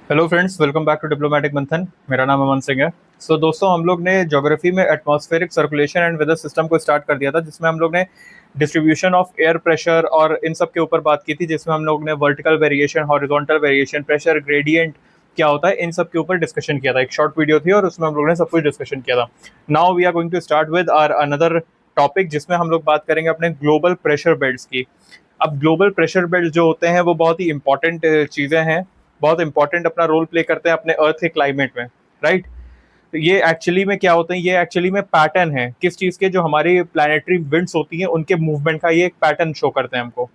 Hello friends, welcome back to diplomatic Manthan. मेरा नाम अमन सिंह है। दोस्तों, हम लोग ने ज्योग्राफी में atmospheric circulation and weather system को स्टार्ट कर दिया था, जिसमें हम लोग ने डिस्ट्रीब्यूशन ऑफ एयर प्रेशर और इन सब के ऊपर बात की थी, जिसमें हम लोग ने vertical variation, horizontal variation, pressure gradient क्या होता है, इन सब के ऊपर डिस्कशन किया था। एक शॉर्ट वीडियो थी और उसमें हम लोग ने सब कुछ डिस्कशन किया था। Now we are going to start with our another topic, जिसमें हम लोग बात करेंगे अपने ग्लोबल प्रेशर बेल्ट्स की। अब ग्लोबल प्रेशर बेल्ट जो होते हैं वो बहुत ही इंपॉर्टेंट चीज़ें हैं, बहुत इंपॉर्टेंट अपना रोल प्ले करते हैं अपने अर्थ के क्लाइमेट में, राइट। तो ये एक्चुअली में क्या होते हैं, ये एक्चुअली में पैटर्न है किस चीज़ के, जो हमारी प्लानिटरी विंड्स होती हैं उनके मूवमेंट का ये एक पैटर्न शो करते हैं हमको।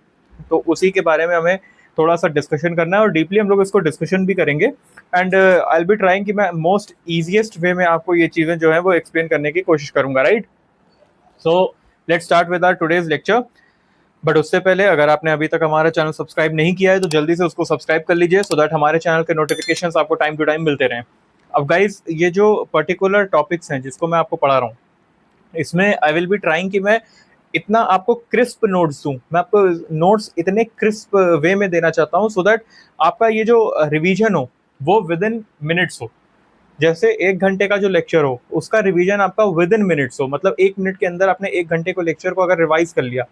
तो उसी के बारे में हमें थोड़ा सा डिस्कशन करना है और डीपली हम लोग इसको डिस्कशन भी करेंगे। And I will be trying कि मैं मोस्ट ईजिएस्ट वे में आपको ये चीज़ें जो है वो एक्सप्लेन करने की कोशिश करूंगा, right. So let's start with our today's lecture. But उससे पहले अगर आपने अभी तक हमारा चैनल सब्सक्राइब नहीं किया है तो जल्दी से उसको सब्सक्राइब कर लीजिए, सो दैट हमारे चैनल के नोटिफिकेशंस आपको टाइम टू टाइम मिलते रहें। अब गाइज, ये जो पर्टिकुलर टॉपिक्स हैं जिसको मैं आपको पढ़ा रहा हूँ, इसमें आई विल बी ट्राइंग कि मैं इतना आपको क्रिस्प नोट्स दूं, मैं आपको नोट्स इतने क्रिस्प वे में देना चाहता हूँ, सो दैट आपका ये जो रिवीजन हो वो विद इन मिनट्स हो। जैसे 1 घंटे का जो लेक्चर हो उसका रिवीजन आपका विद इन मिनट्स हो, मतलब 1 मिनट के अंदर आपने 1 घंटे को लेक्चर को अगर रिवाइज कर लिया,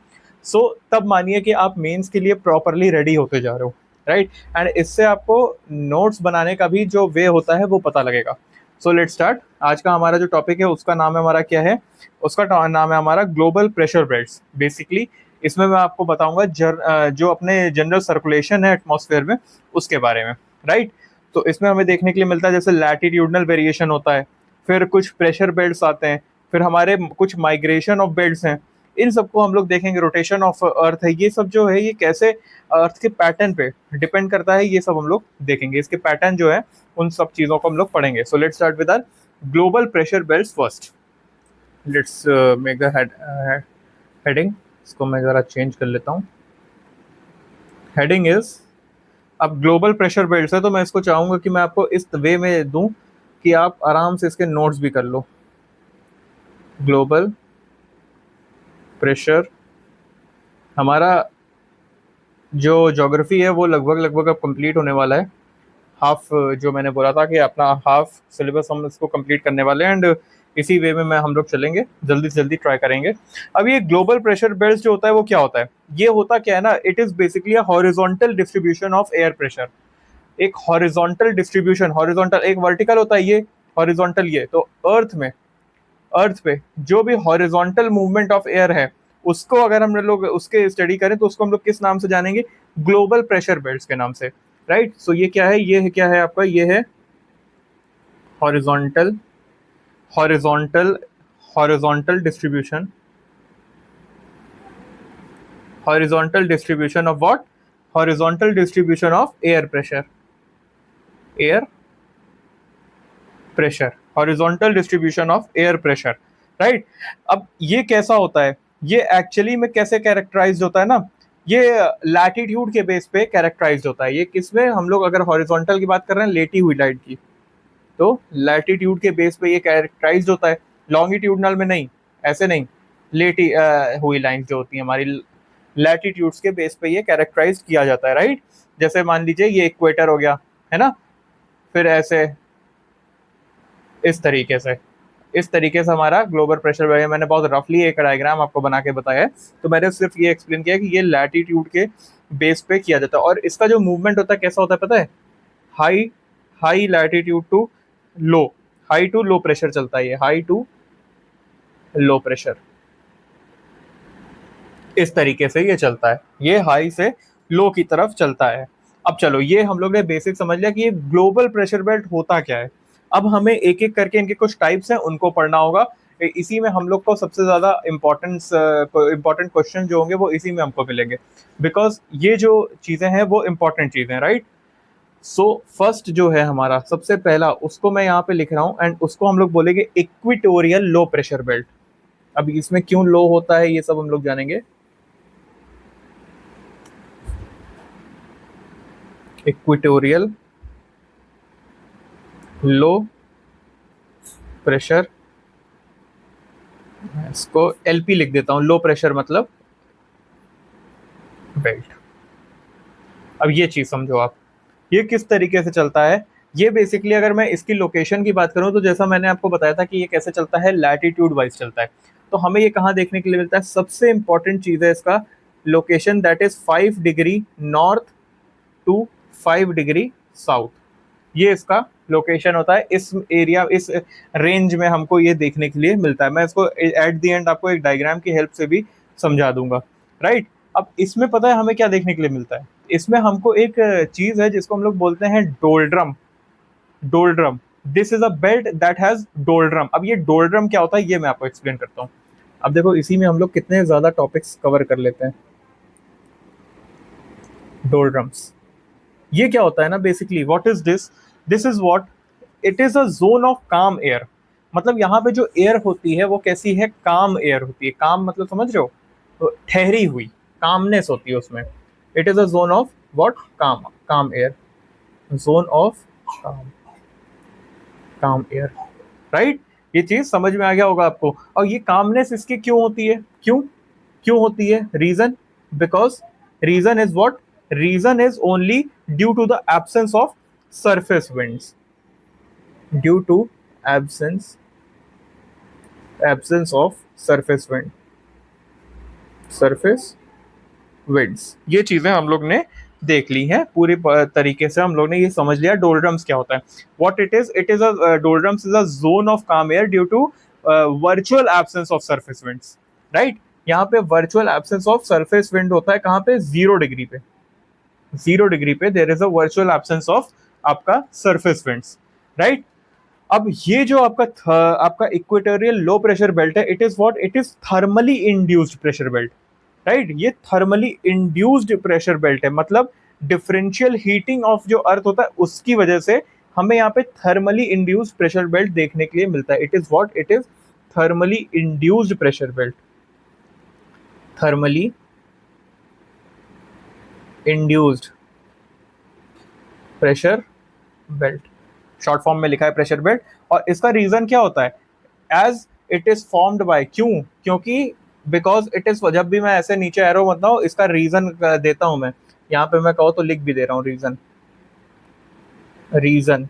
तब मानिए कि आप मेंस के लिए प्रॉपरली रेडी होते जा रहे हो, राइट। एंड इससे आपको नोट्स बनाने का भी जो वे होता है वो पता लगेगा। So let start. आज का हमारा जो टॉपिक है उसका नाम है हमारा क्या है, उसका नाम है हमारा ग्लोबल प्रेशर बेल्ट्स। बेसिकली इसमें मैं आपको बताऊंगा जो अपने जनरल सर्कुलेशन है एटमॉस्फेयर में उसके बारे में, राइट। तो इसमें हमें देखने के लिए मिलता है जैसे लैटिट्यूडनल वेरिएशन होता है, फिर कुछ प्रेशर बेल्ट्स आते हैं, फिर हमारे कुछ माइग्रेशन ऑफ बेल्ट्स हैं। इन सबको हम लोग देखेंगे। रोटेशन ऑफ अर्थ है, ये सब जो है ये कैसे अर्थ के पैटर्न पे डिपेंड करता है, ये सब हम लोग देखेंगे। इसके पैटर्न जो है उन सब चीज़ों को हम लोग पढ़ेंगे। So let's start with our global pressure belts first. Let's make the heading, इसको मैं ज़रा चेंज कर लेता हूँ। हेडिंग इज, अब ग्लोबल प्रेशर बेल्ट है तो मैं इसको चाहूंगा कि मैं आपको इस वे में दूं कि आप आराम से इसके नोट्स भी कर लो। ग्लोबल प्रेशर, हमारा जो ज्योग्राफी है वो लगभग लगभग अब कंप्लीट होने वाला है। हाफ, जो मैंने बोला था कि अपना हाफ सिलेबस हम इसको कंप्लीट करने वाले हैं, एंड इसी वे में हम लोग चलेंगे, जल्दी से जल्दी ट्राई करेंगे। अब ये ग्लोबल प्रेशर बेल्ट जो होता है वो क्या होता है, ये होता क्या है ना, it is basically a horizontal distribution of air pressure. एक हॉरिजॉन्टल डिस्ट्रीब्यूशन, हॉरिजॉन्टल एक वर्टिकल होता है, ये हॉरिजॉन्टल। ये तो अर्थ में, अर्थ पे जो भी हॉरिजॉन्टल मूवमेंट ऑफ एयर है उसको अगर हम लोग उसके स्टडी करें तो उसको हम लोग किस नाम से जानेंगे, ग्लोबल प्रेशर बेल्ट्स के नाम से, राइट। सो ये क्या है, ये है क्या है आपका, ये है horizontal, horizontal horizontal distribution, horizontal distribution of what, horizontal distribution of air pressure, air pressure, horizontal distribution of air pressure, right. अब ये कैसा होता है, ये एक्चुअली में कैसे कैरेक्टराइज होता है ना, ये लैटिट्यूड के बेस पे कैरेक्टराइज होता है। ये किसमें, हम लोग अगर हॉरिजॉन्टल की बात कर रहे हैं लेटी हुई लाइन की, तो लैटिट्यूड के बेस पे ये कैरेक्टराइज होता है, लॉन्गिट्यूडनल में नहीं, ऐसे नहीं। लेटी हुई लाइन जो होती है हमारी लैटिट्यूड्स के बेस पे ये कैरेक्टराइज किया जाता है, राइट। जैसे मान लीजिए ये इक्वेटर हो गया, है ना, फिर ऐसे इस तरीके से, इस तरीके से हमारा ग्लोबल प्रेशर वेरिएशन, मैंने बहुत रफली एक डायग्राम आपको बना के बताया है। तो मैंने सिर्फ ये एक्सप्लेन किया कि ये लैटिट्यूड के बेस पे किया जाता है, और इसका जो मूवमेंट होता है कैसा होता है पता है, high, high latitude to low, high to low pressure चलता है, ये हाई टू लो प्रेशर, इस तरीके से ये चलता है, ये हाई से लो की तरफ चलता है। अब चलो, ये हम लोग ने बेसिक समझ लिया कि ये ग्लोबल प्रेशर बेल्ट होता क्या है। अब हमें एक एक करके इनके कुछ टाइप्स हैं उनको पढ़ना होगा। इसी में हम लोग को सबसे ज्यादा इंपॉर्टेंट क्वेश्चन जो होंगे वो इसी में हमको मिलेंगे, बिकॉज ये जो चीजें हैं वो इंपॉर्टेंट चीजें हैं, राइट। सो फर्स्ट जो है हमारा सबसे पहला, उसको मैं यहाँ पे लिख रहा हूँ, एंड उसको हम लोग बोलेंगे इक्विटोरियल लो प्रेशर बेल्ट। अब इसमें क्यों लो होता है ये सब हम लोग जानेंगे। इक्विटोरियल लो प्रेशर, इसको एलपी लिख देता हूं, लो प्रेशर मतलब बेल्ट। अब ये चीज समझो आप, ये किस तरीके से चलता है, ये बेसिकली अगर मैं इसकी लोकेशन की बात करूं तो जैसा मैंने आपको बताया था कि ये कैसे चलता है, लैटिट्यूड वाइज चलता है। तो हमें ये कहाँ देखने के लिए मिलता है, सबसे इंपॉर्टेंट चीज है इसका location, that is 5 degree north to 5 degree south. ये इसका लोकेशन होता है, इस एरिया इस रेंज में हमको ये देखने के लिए मिलता है। मैं इसको एट द एंड आपको एक डायग्राम की हेल्प से भी समझा दूंगा, राइट। अब इसमें पता है हमें क्या देखने के लिए मिलता है, इसमें हमको एक चीज है जिसको हम लोग बोलते हैं doldrum. Doldrum, this is a belt that has doldrum. अब ये डोल्ड्रम क्या होता है ये मैं आपको एक्सप्लेन करता हूँ। अब देखो इसी में हम लोग कितने ज्यादा टॉपिक्स कवर कर लेते हैं। डोल्ड्रम्स, ये क्या होता है ना, basically what is this, this is what, it is a zone of calm air. मतलब यहाँ पे जो एयर होती है वो कैसी है, काम एयर होती है। काम मतलब समझ रहे हो, तो ठहरी हुई, कामनेस होती है उसमें। It is a zone of what, काम, काम एयर, जोन ऑफ काम, काम एयर, राइट। ये चीज समझ में आ गया होगा आपको। और ये कामनेस इसकी क्यों होती है, क्यों क्यों होती है, reason, because reason is what, reason is only due to the absence of surface winds, due to absence of surface wind, surface winds। ये चीजें हम लोग ने देख ली हैं पूरी तरीके से, हम लोग ने ये समझ लिया डोल्ड्रम्स क्या होता है। What it is a doldrums is a zone of calm air due to virtual absence of surface winds, right. यहाँ पे virtual absence of surface wind होता है कहाँ पे, 0 डिग्री पे। 0 डिग्री पे there is a virtual absence of आपका surface winds, right. अब ये जो आपका इक्वेटोरियल लो प्रेशर बेल्ट है, it is what, it is thermally induced pressure belt, right. ये थर्मली इंड्यूस्ड प्रेशर बेल्ट है, मतलब डिफरेंशियल हीटिंग ऑफ जो अर्थ होता है उसकी वजह से हमें यहाँ पे थर्मली इंड्यूस्ड प्रेशर बेल्ट देखने के लिए मिलता है। It is what, it is thermally induced pressure belt, thermally induced pressure belt, short form में लिखा है प्रेशर बेल्ट। और इसका रीजन क्या होता है, as it is formed by, क्यों, क्योंकि बिकॉज इट इज, जब भी मैं ऐसे नीचे एरो मत हूँ इसका रीजन देता हूं मैं, यहाँ पे मैं कहूँ तो लिख भी दे रहा हूँ reason, reason,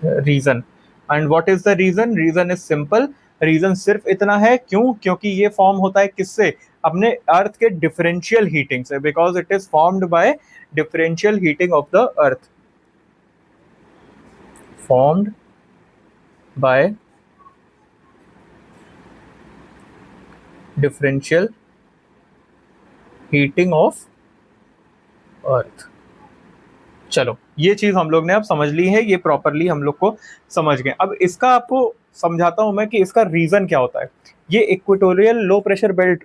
reason. And what is the reason, reason is simple, reason सिर्फ इतना है, क्यों, क्योंकि ये फॉर्म होता है किससे, अपने अर्थ के डिफरेंशियल हीटिंग से, because it is formed bye differential heating of the earth, formed by differential heating of earth। चलो ये चीज हम लोग ने अब समझ ली है, ये प्रॉपरली हम लोग को समझ गए। अब इसका आपको समझाता हूं मैं कि इसका रीजन क्या होता है। ये इक्वेटोरियल लो प्रेशर बेल्ट,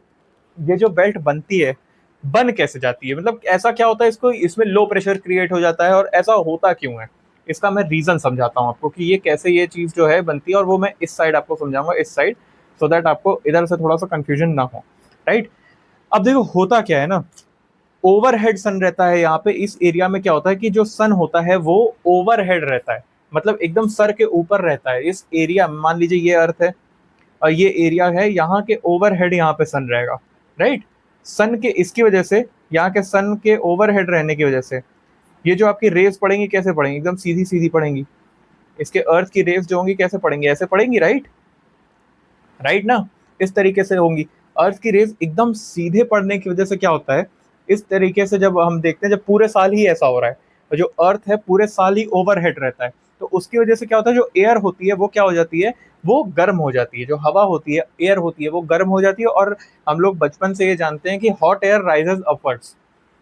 ये जो बेल्ट बनती है, बन कैसे जाती है, मतलब ऐसा क्या होता है इसको, इसमें लो प्रेशर क्रिएट हो जाता है और ऐसा होता क्यों है, इसका मैं रीजन समझाता हूँ आपको कि ये कैसे ये चीज जो है बनती है। और वो मैं इस साइड आपको समझाऊंगा, इस साइड, सो दैट आपको इधर से थोड़ा सा कंफ्यूजन ना हो, राइट। अब देखो होता क्या है ना, ओवरहेड सन रहता है यहाँ पे, इस एरिया में क्या होता है कि जो सन होता है वो ओवरहेड रहता है, मतलब एकदम सर के ऊपर रहता है। इस एरिया में मान लीजिए ये अर्थ है और ये एरिया है, यहाँ के ओवरहेड यहाँ पे सन रहेगा, राइट। सन के, इसकी वजह से, यहाँ के सन के ओवरहेड रहने की वजह से ये जो आपकी रेस पड़ेंगी कैसे पड़ेंगी, एकदम सीधी सीधी पड़ेंगी। इसके अर्थ की रेस जो होंगी कैसे पड़ेंगी, ऐसे पड़ेंगी, राइट, राइट ना, इस तरीके से होंगी। अर्थ की रेस एकदम सीधे पड़ने की वजह से क्या होता है, इस तरीके से जब हम देखते हैं, जब पूरे साल ही ऐसा हो रहा है और जो अर्थ है पूरे साल ही ओवरहेड रहता है, तो उसकी वजह से क्या होता है, जो एयर होती है वो क्या हो जाती है, वो गर्म हो जाती है। जो हवा होती है, एयर होती है, वो गर्म हो जाती है। और हम लोग बचपन से ये जानते हैं कि हॉट एयर राइजेज अपवर्ड्स,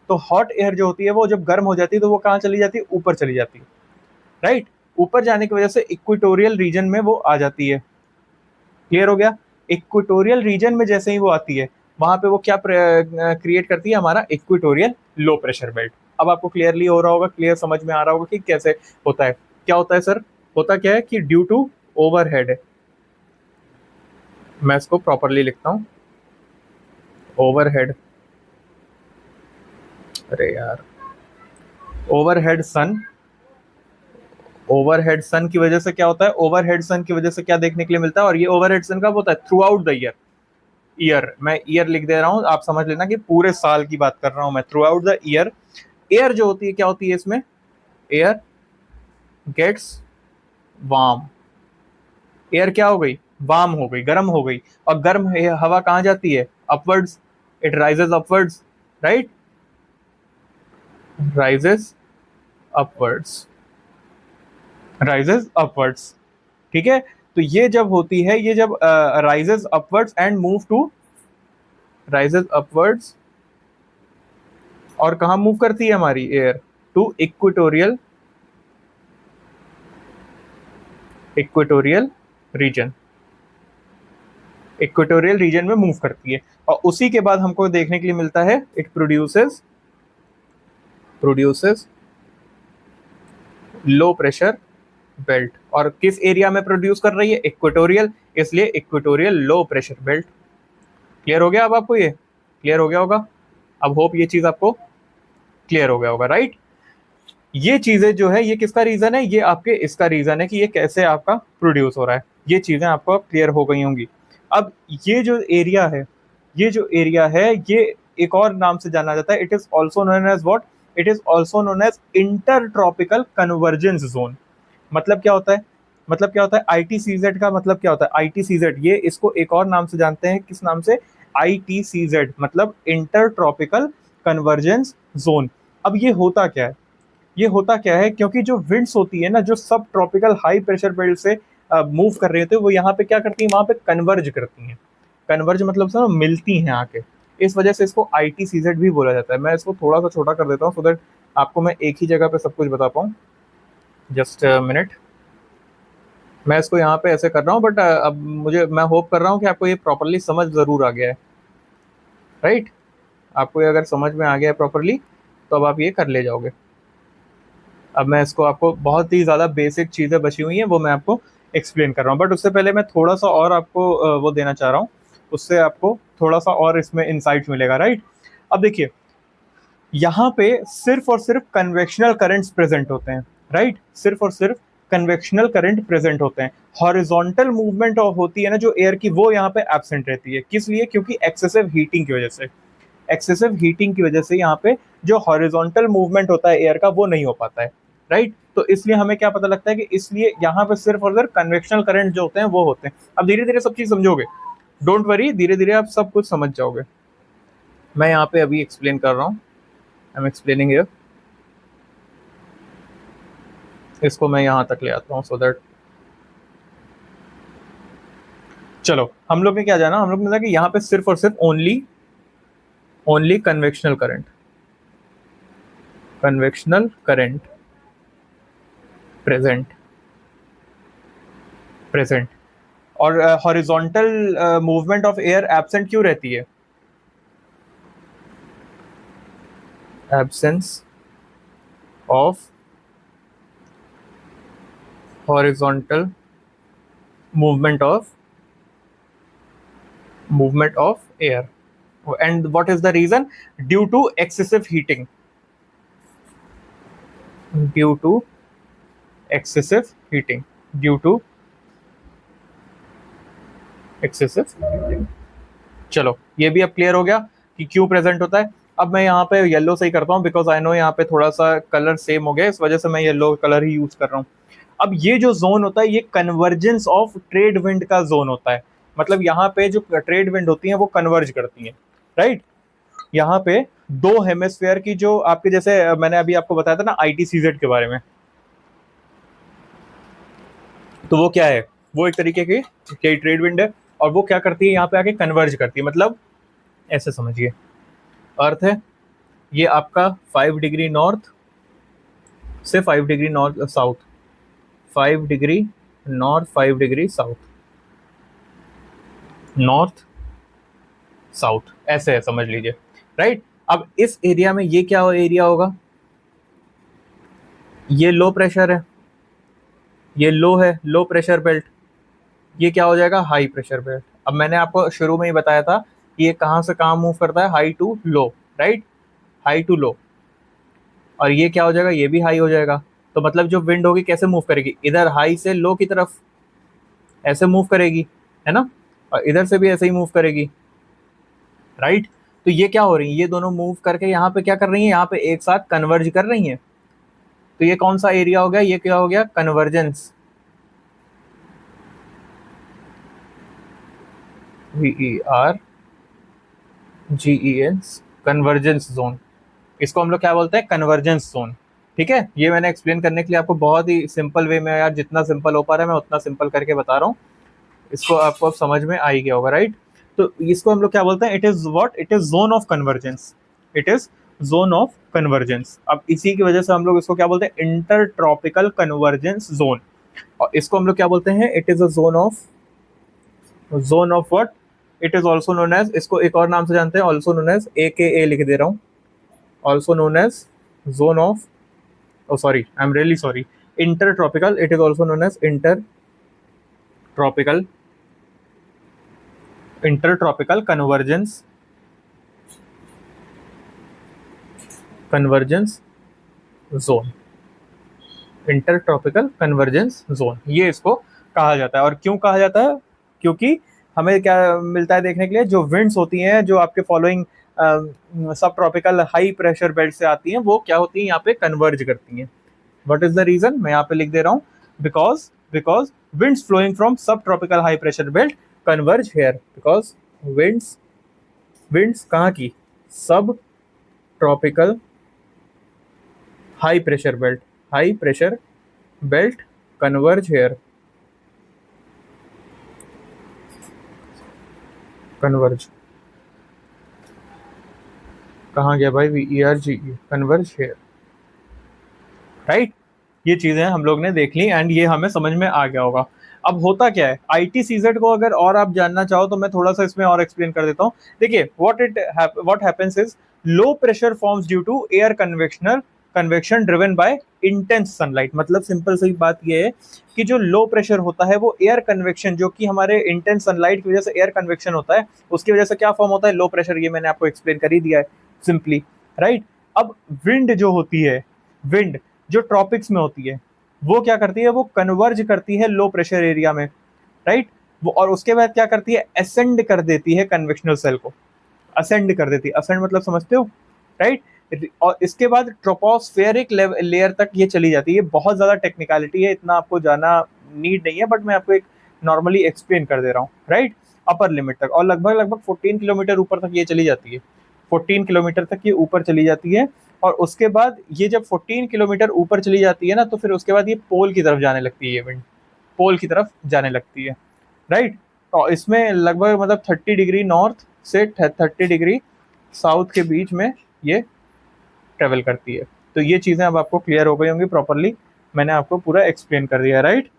तो हॉट एयर जो होती है वो जब गर्म हो जाती है तो वो कहाँ चली जाती है, ऊपर चली जाती है, राइट। ऊपर जाने की वजह से इक्वेटोरियल रीजन में वो आ जाती है। क्लियर हो गया। इक्वेटोरियल रीजन में जैसे ही वो आती है, वहां पे वो क्या क्रिएट करती है, हमारा इक्वेटोरियल लो प्रेशर बेल्ट। अब आपको क्लियरली हो रहा होगा, क्लियर समझ में आ रहा होगा कि कैसे होता है। क्या होता है सर, होता क्या है कि ड्यू टू ओवरहेड, मैं इसको प्रॉपरली लिखता हूं, ओवरहेड, अरे यार, ओवरहेड सन, ओवरहेड सन की वजह से क्या होता है, ओवरहेड सन की वजह से क्या देखने के लिए मिलता है, और ये ओवरहेड सन कब होता है, through out the year. Year, मैं ईयर लिख दे रहा हूं, आप समझ लेना कि पूरे साल की बात कर रहा हूं मैं, through out the year. Air जो होती है क्या होती है इसमें, एयर गेट्स वार्म, एयर क्या हो गई, वार्म हो गई, गर्म हो गई, और गर्म हवा कहाँ जाती है, upwards, it rises upwards, right, rises upwards, rises upwards, ठीक है। तो ये जब होती है, ये जब rises upwards and move to, rises upwards और कहाँ मूव करती है हमारी air, to equatorial, equatorial region, equatorial region में मूव करती है। और उसी के बाद हमको देखने के लिए मिलता है it produces, produces low pressure belt. और किस एरिया में प्रोड्यूस कर रही है, इक्वेटोरियल, इसलिए equatorial low pressure belt. Clear हो गया अब आपको, ये क्लियर हो गया होगा, अब होप ये चीज आपको क्लियर हो गया होगा, राइट। ये चीजें जो है ये किसका रीजन है, ये आपके इसका रीजन है कि ये कैसे आपका प्रोड्यूस हो रहा है, ये चीजें आपको क्लियर हो गई होंगी। अब ये जो एरिया है, ये जो एरिया है, ये एक और नाम से जाना जाता है, it is also known as what, it is also known as inter tropical convergence zone. मतलब क्या होता है, मतलब क्या होता है, ITCZ का मतलब क्या होता है, ITCZ, ये इसको एक और नाम से जानते हैं, किस नाम से, ITCZ, मतलब इंटर ट्रॉपिकल कन्वर्जेंस जोन। अब ये होता क्या है, ये होता क्या है, क्योंकि जो विंड्स होती है ना, जो सब ट्रॉपिकल हाई प्रेशर बेल्ट से मूव कर रहे होते हैं, वो यहाँ पे क्या करती है, वहां पे कन्वर्ज करती हैं। कन्वर्ज मतलब सर मिलती हैं आके, इस वजह से इसको ITCZ भी बोला जाता है। मैं इसको थोड़ा सा छोटा कर देता हूँ सो दैट आपको मैं एक ही जगह पे सब कुछ बता पाऊँ। जस्ट मिनट, मैं इसको यहाँ पे ऐसे कर रहा हूँ, बट अब मुझे, मैं होप कर रहा हूँ कि आपको ये प्रॉपरली समझ ज़रूर आ गया है, राइट। आपको ये अगर समझ में आ गया है प्रॉपरली तो अब आप ये कर ले जाओगे। अब मैं इसको आपको, बहुत ही ज़्यादा बेसिक चीज़ें बची हुई हैं वो मैं आपको एक्सप्लेन कर रहा हूँ, बट उससे पहले मैं थोड़ा सा और आपको वो देना चाह रहा हूँ, उससे आपको थोड़ा सा और इसमें इंसाइट मिलेगा, राइट। अब देखिए, यहाँ पे सिर्फ और सिर्फ कन्वेक्शनल करंट्स प्रेजेंट होते हैं, राइट, सिर्फ और सिर्फ कन्वेक्शनल करंट प्रेजेंट होते हैं। हॉरिजॉन्टल मूवमेंट होती है ना जो एयर की, वो यहाँ पे एब्सेंट रहती है। किस लिए, क्योंकि एक्सेसिव हीटिंग की वजह से, एक्सेसिव हीटिंग की वजह से यहाँ पे जो हॉरिजॉन्टल मूवमेंट होता है एयर का वो नहीं हो पाता है, राइट। तो इसलिए हमें क्या पता लगता है कि इसलिए यहाँ पे सिर्फ और सिर्फ कन्वेक्शनल करंट जो होते हैं वो होते हैं। अब धीरे धीरे सब चीज समझोगे, डोंट वरी, धीरे धीरे आप सब कुछ समझ जाओगे। मैं यहाँ पे अभी एक्सप्लेन कर रहा हूँ, आई एम एक्सप्लेनिंग हियर, इसको मैं यहाँ तक ले आता हूँ सो दैट, चलो हम लोग ने क्या जाना, हम लोग ने कि यहाँ पे सिर्फ और सिर्फ only, only convectional current, convectional current present, present, और horizontal movement of air absent क्यों रहती है, absence of horizontal movement of air, and what is the reason, due to excessive heating, due to excessive heating, due to excessive heating। चलो ये भी अब clear हो गया कि क्यों प्रेजेंट होता है। अब मैं यहाँ पे येलो से ही करता हूँ, बिकॉज आई नो यहाँ पे थोड़ा सा कलर सेम हो गया, इस वजह से मैं येलो कलर ही यूज कर रहा हूँ। अब ये जो जोन होता है ये कन्वर्जेंस ऑफ ट्रेड विंड का जोन होता है। मतलब यहाँ पे जो ट्रेड विंड होती है वो कन्वर्ज करती है, राइट। यहाँ पे दो हेमिस्फेयर की, जो आपके जैसे मैंने अभी आपको बताया था ना ITCZ के बारे में, तो वो क्या है, वो एक तरीके की ट्रेड विंड है, और वो क्या करती है, यहाँ पे आके कन्वर्ज करती है। मतलब ऐसे समझिए, अर्थ है ये आपका 5 डिग्री नॉर्थ से 5 degree north south, 5 degree north, 5 degree south, north south, ऐसे है समझ लीजिए, राइट। अब इस एरिया में ये क्या एरिया होगा, ये लो प्रेशर है, ये लो है, लो प्रेशर बेल्ट, ये क्या हो जाएगा, हाई प्रेशर बेल्ट। अब मैंने आपको शुरू में ही बताया था कि ये कहाँ से कहाँ मूव करता है, high to low, right, high to low. और ये क्या हो जाएगा, ये भी हाई हो जाएगा। तो मतलब जो विंड होगी कैसे मूव करेगी, इधर हाई से लो की तरफ ऐसे मूव करेगी, है ना, और इधर से भी ऐसे ही मूव करेगी, राइट। तो ये क्या हो रही है, ये दोनों मूव करके यहाँ पे क्या कर रही है, यहाँ पे एक साथ कन्वर्ज कर रही हैं, तो ये कौन सा एरिया हो गया, ये क्या हो गया, कन्वर्जेंस, VERGENS, कन्वर्जेंस जोन। इसको हम लोग क्या बोलते हैं, कन्वर्जेंस जोन। ठीक है, ये मैंने एक्सप्लेन करने के लिए आपको बहुत ही सिंपल वे में, यार जितना सिंपल हो पा रहा है मैं उतना सिंपल करके बता रहा हूँ, इसको आपको अब समझ में आ ही गया होगा, राइट। तो इसको हम लोग क्या बोलते हैं, it is what, it is zone of convergence, it is zone of convergence. अब इसी की वजह से हम लोग इसको क्या बोलते हैं, इंटर ट्रॉपिकल कन्वर्जेंस जोन। और इसको हम लोग क्या बोलते हैं, it is a zone of what, it is also known as, इसको एक और नाम से जानते हैं, ऑल्सो नोन एज, AKA लिख दे रहा हूँ, also known as zone of, oh sorry, I'm really sorry, intertropical, it is also known as intertropical, intertropical convergence zone, intertropical convergence zone, ये इसको कहा जाता है। और क्यों कहा जाता है, क्योंकि हमें क्या मिलता है देखने के लिए, जो विंड्स होती हैं जो आपके फॉलोइंग सब ट्रॉपिकल हाई प्रेशर बेल्ट से आती हैं, वो क्या होती हैं, यहाँ पे कन्वर्ज करती हैं। What is the reason, मैं यहाँ पे लिख दे रहा हूँ, because winds flowing from subtropical high pressure belt converge here, because winds कहाँ की, subtropical high pressure belt converge here, converge कहाँ गया भाई, VERGE, कन्वर्ज हेयर, राइट। ये चीजें हम लोग ने देख ली एंड ये हमें समझ में आ गया होगा। अब होता क्या है, ITCZ को अगर और आप जानना चाहो तो मैं थोड़ा सा इसमें और एक्सप्लेन कर देता हूँ। देखिए, what happens is, low pressure forms due to air convection driven by intense sunlight. मतलब सिंपल सी बात ये है कि जो लो प्रेशर होता है वो एयर कन्वेक्शन, जो कि हमारे इंटेंस सनलाइट की वजह से एयर कन्वेक्शन होता है, उसकी वजह से क्या फॉर्म होता है, लो प्रेशर। ये मैंने आपको एक्सप्लेन कर ही दिया है सिंपली, राइट। अब विंड जो होती है, विंड जो ट्रॉपिक्स में होती है, वो क्या करती है, वो कन्वर्ज करती है लो प्रेशर एरिया में, राइट। वो और उसके बाद क्या करती है, असेंड कर देती है कन्वेक्शनल सेल को, असेंड कर देती है, असेंड मतलब समझते हो, राइट। और इसके बाद ट्रोपोस्फेरिक लेयर तक ये चली जाती है। बहुत ज्यादा टेक्निकलिटी है, इतना आपको जाना नीड नहीं है, बट मैं आपको एक नॉर्मली एक्सप्लेन कर दे रहा हूँ, राइट। अपर लिमिट तक, और लगभग लगभग 14 किलोमीटर ऊपर तक ये चली जाती है, 14 किलोमीटर तक ये ऊपर चली जाती है। और उसके बाद ये जब 14 किलोमीटर ऊपर चली जाती है ना, तो फिर उसके बाद ये पोल की तरफ जाने लगती है, ये विंड पोल की तरफ जाने लगती है, राइट। और इसमें लगभग मतलब 30 डिग्री नॉर्थ से 30 डिग्री साउथ के बीच में ये ट्रेवल करती है। तो ये चीज़ें अब आपको क्लियर हो गई होंगी प्रॉपरली, मैंने आपको पूरा एक्सप्लेन कर दिया, राइट,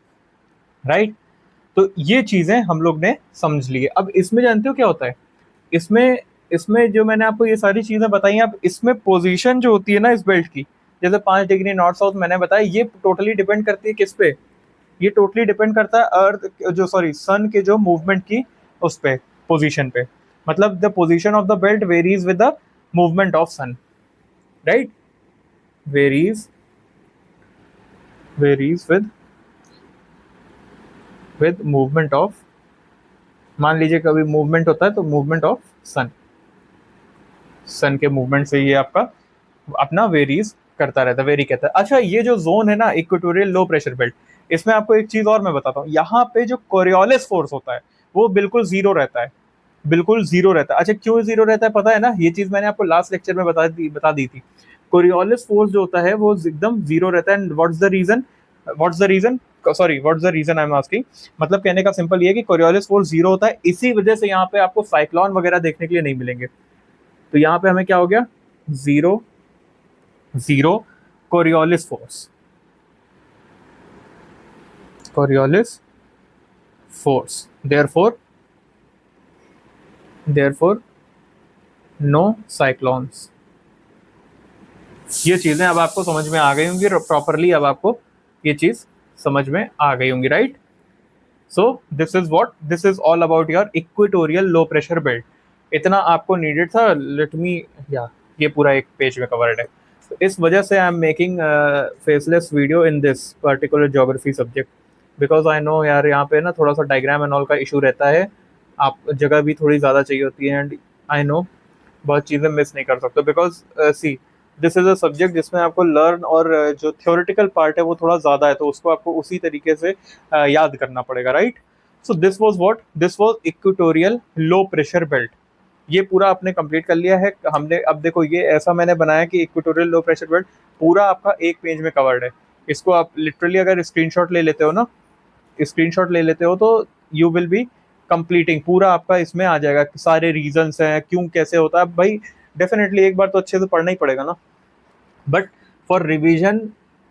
राइट। तो ये चीज़ें हम लोग ने समझ ली है। अब इसमें जानते हो क्या होता है, इसमें इसमें जो मैंने आपको ये सारी चीज़ें बताई हैं, अब इसमें पोजीशन जो होती है ना इस बेल्ट की, जैसे 5 डिग्री नॉर्थ साउथ मैंने बताया, ये टोटली डिपेंड करती है किस पे, ये टोटली डिपेंड करता है अर्थ जो, सॉरी, सन के जो मूवमेंट की उस पे, पोजीशन पे। मतलब the position of the belt varies with the movement of sun, right, varies with movement of, मान लीजिए कभी मूवमेंट होता है तो मूवमेंट ऑफ सन के मूवमेंट से ये आपका अपना वेरीज करता रहता है, वेरी कहता है। अच्छा, ये जो जोन है ना, इक्वेटोरियल लो प्रेशर बेल्ट, इसमें आपको एक चीज और मैं बताता हूँ, यहाँ पे जो कोरियोलिस फोर्स होता है वो बिल्कुल जीरो रहता है, बिल्कुल जीरो रहता है। अच्छा, क्यों जीरो रहता है पता है ना, ये चीज मैंने आपको लास्ट लेक्चर में बता दी थी। कोरियोलिस फोर्स जो होता है वो एकदम जीरो रहता है। What's the reason I am asking, मतलब कहने का सिंपल ये है कि कोरियोलिस फोर्स जीरो होता है, इसी वजह से यहाँ पे आपको साइक्लोन वगैरह देखने के लिए नहीं मिलेंगे। तो यहाँ पे हमें क्या हो गया, zero zero Coriolis force, therefore no cyclones. ये चीजें अब आपको समझ में आ गई होंगी प्रॉपरली, अब आपको ये चीज समझ में आ गई होंगी, right. So this is all about your equatorial low pressure belt. इतना आपको नीडेड था, लेट मी, या ये पूरा एक पेज में कवर्ड है। तो इस वजह से I am making faceless video in this particular geography subject, because I know यार यहाँ पे ना थोड़ा सा डायग्राम एंड ऑल का इशू रहता है, आप जगह भी थोड़ी ज़्यादा चाहिए होती है, एंड आई नो बहुत चीज़ें मिस नहीं कर सकते, because see this is a subject जिसमें आपको लर्न और जो थ्योरेटिकल पार्ट है वो थोड़ा ज़्यादा है, तो उसको आपको उसी तरीके से याद करना पड़ेगा, right. So this was what, this was equatorial low pressure belt. ये पूरा आपने कंप्लीट कर लिया है हमने। अब देखो ये ऐसा मैंने बनाया कि इक्वेटोरियल लो प्रेशर बेल्ट पूरा आपका एक पेज में कवर्ड है। इसको आप लिटरली अगर स्क्रीनशॉट ले लेते हो ना, स्क्रीनशॉट ले लेते हो तो यू विल बी कंप्लीटिंग, पूरा आपका इसमें आ जाएगा, सारे रीजंस हैं क्यों कैसे होता है भाई। डेफिनेटली एक बार तो अच्छे से पढ़ना ही पड़ेगा ना, बट फॉर रिवीजन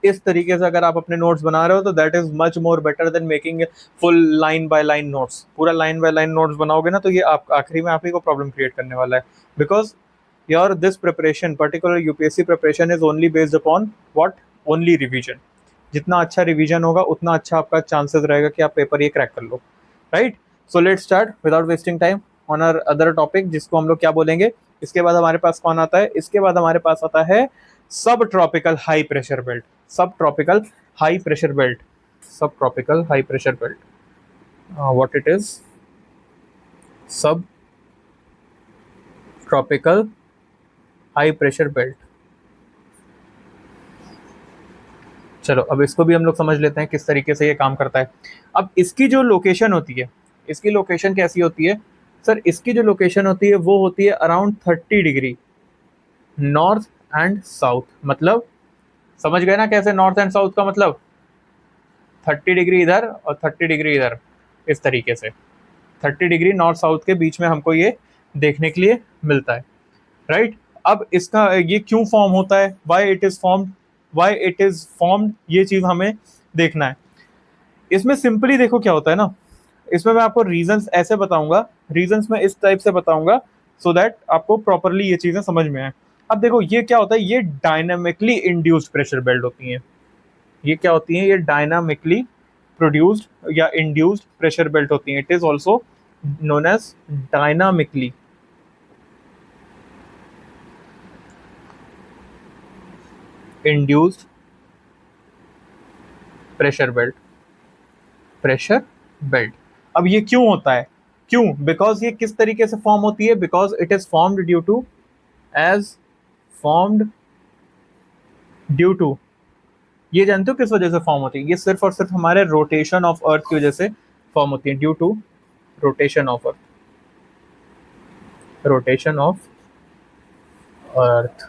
इस तरीके से अगर आप अपने नोट्स बना रहे हो तो that is much more better than making full line by line notes. पूरा लाइन बाय लाइन नोट्स बनाओगे ना तो ये आप आखिरी में आप ही को प्रॉब्लम क्रिएट करने वाला है, because your this preparation particular UPSC preparation is only based upon what, only revision. जितना अच्छा रिवीजन होगा उतना अच्छा आपका चांसेस रहेगा कि आप पेपर ये क्रैक कर लो, right. So let's start without wasting time on our other topic, जिसको हम लोग क्या बोलेंगे। इसके बाद हमारे पास कौन आता है, इसके बाद हमारे पास आता है सब ट्रॉपिकल हाई प्रेशर बेल्ट। सब ट्रॉपिकल हाई प्रेशर बेल्ट, सब tropical high pressure belt, what it is, सब ट्रॉपिकल हाई प्रेशर बेल्ट। चलो अब इसको भी हम लोग समझ लेते हैं किस तरीके से ये काम करता है। अब इसकी जो लोकेशन होती है, इसकी लोकेशन कैसी होती है सर, इसकी जो लोकेशन होती है वो होती है around 30 degree north and south. मतलब समझ गए ना कैसे नॉर्थ एंड साउथ का मतलब, 30 डिग्री इधर और 30 डिग्री इधर, इस तरीके से 30 डिग्री नॉर्थ साउथ के बीच में हमको ये देखने के लिए मिलता है, राइट। अब इसका ये क्यों फॉर्म होता है, why it is formed, why it is formed, ये चीज हमें देखना है। इसमें सिंपली देखो क्या होता है ना, इसमें मैं आपको रीजंस ऐसे बताऊंगा, रीजंस मैं इस टाइप से बताऊंगा सो दैट आपको प्रॉपरली ये चीजें समझ में आए। अब देखो ये क्या होता है, ये डायनामिकली इंड्यूस्ड प्रेशर बेल्ट होती हैं। ये क्या होती हैं, ये डायनामिकली प्रोड्यूस्ड या इंड्यूस्ड प्रेशर बेल्ट होती हैं। It is also known as dynamically induced pressure belt, pressure belt. अब ये क्यों होता है, क्यों, बिकॉज ये किस तरीके से फॉर्म होती है, because it is formed due to, as formed due to, ये जानते हो किस वजह से फॉर्म होती है, ये सिर्फ और सिर्फ हमारे रोटेशन ऑफ अर्थ की वजह से फॉर्म होती है, due to rotation of earth, rotation of earth.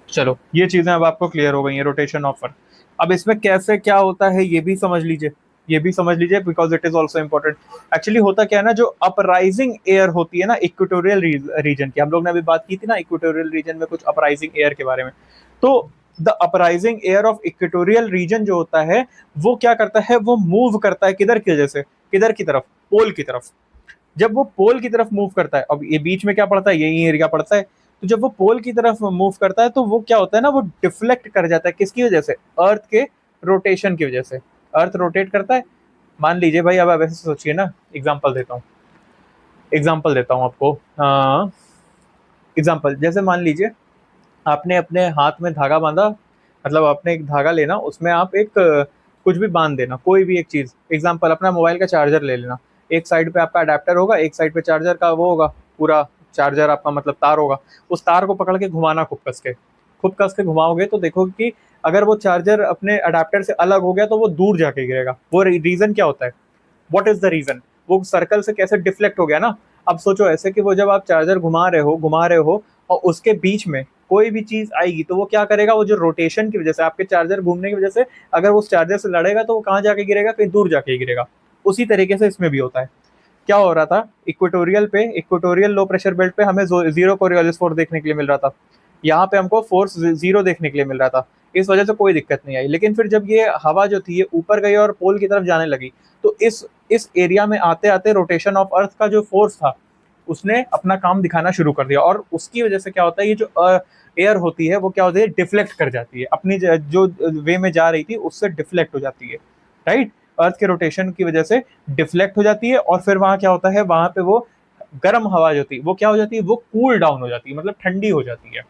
चलो ये चीजें अब आपको क्लियर हो गई हैं, रोटेशन ऑफ अर्थ। अब इसमें कैसे क्या होता है ये भी समझ लीजिए, ये भी समझ लीजिए, because it is also important. Actually होता क्या है ना, जो अपराइजिंग एयर होती है ना इक्वेटोरियल रीजन की, हम लोग ने अभी बात की थी ना इक्वेटोरियल रीजन में कुछ अपराइजिंग एयर के बारे में, तो the uprising air of equatorial region जो होता है वो क्या करता है, वो मूव करता है किधर की वजह से, किधर की तरफ, पोल की तरफ। जब वो पोल की तरफ मूव करता है, अब ये बीच में क्या पड़ता है, यही एरिया पड़ता है, तो जब वो पोल की तरफ मूव करता है तो वो क्या होता है ना, वो डिफ्लेक्ट कर जाता है, किसकी वजह से, अर्थ के रोटेशन की वजह से। अर्थ रोटेट करता है, मान लीजिए भाई, अब आप ऐसे सोचिए ना, एग्जाम्पल देता हूँ, एग्जाम्पल देता हूँ आपको, एग्जाम्पल जैसे मान लीजिए आपने अपने हाथ में धागा बांधा, मतलब आपने एक धागा लेना, उसमें आप एक कुछ भी बांध देना, कोई भी एक चीज, एग्जाम्पल अपना मोबाइल का चार्जर ले लेना, एक साइड पे आपका अडेप्टर होगा, एक साइड पे चार्जर का वो होगा, पूरा चार्जर आपका मतलब तार होगा, उस तार को पकड़ के घुमाना, खूब कस के, खूब कस के घुमाओगे तो देखोगे कि अगर वो चार्जर अपने अडेप्टर से अलग हो गया तो वो दूर जाके गिरेगा। वो रीजन क्या होता है, व्हाट इज द रीजन, वो सर्कल से कैसे डिफ्लेक्ट हो गया ना। अब सोचो ऐसे कि वो जब आप चार्जर घुमा रहे हो और उसके बीच में कोई भी चीज आएगी तो वो क्या करेगा, वो जो रोटेशन की वजह से, आपके चार्जर घूमने की वजह से अगर वो उस चार्जर से लड़ेगा तो वो कहाँ जाके गिरेगा, कहीं दूर जाके गिरेगा। उसी तरीके से इसमें भी होता है। क्या हो रहा था इक्वेटोरियल पे, इक्वेटोरियल लो प्रेशर बेल्ट पे हमें जीरो कोरियोलिस फोर्स देखने के लिए मिल रहा था, यहाँ पे हमको फोर्स जीरो देखने के लिए मिल रहा था, इस वजह से कोई दिक्कत नहीं आई। लेकिन फिर जब ये हवा जो थी ये ऊपर गई और पोल की तरफ जाने लगी तो इस एरिया में आते आते रोटेशन ऑफ अर्थ का जो फोर्स था उसने अपना काम दिखाना शुरू कर दिया, और उसकी वजह से क्या होता है, ये जो एयर होती है वो क्या होती है, डिफ्लेक्ट कर जाती है, अपनी जो वे में जा रही थी उससे डिफ्लेक्ट हो जाती है, राइट। अर्थ के रोटेशन की वजह से डिफ्लेक्ट हो जाती है, और फिर वहां क्या होता है, वहां पे वो गर्म हवा जो थी वो क्या हो जाती है, वो कूल डाउन हो जाती है, मतलब ठंडी हो जाती है।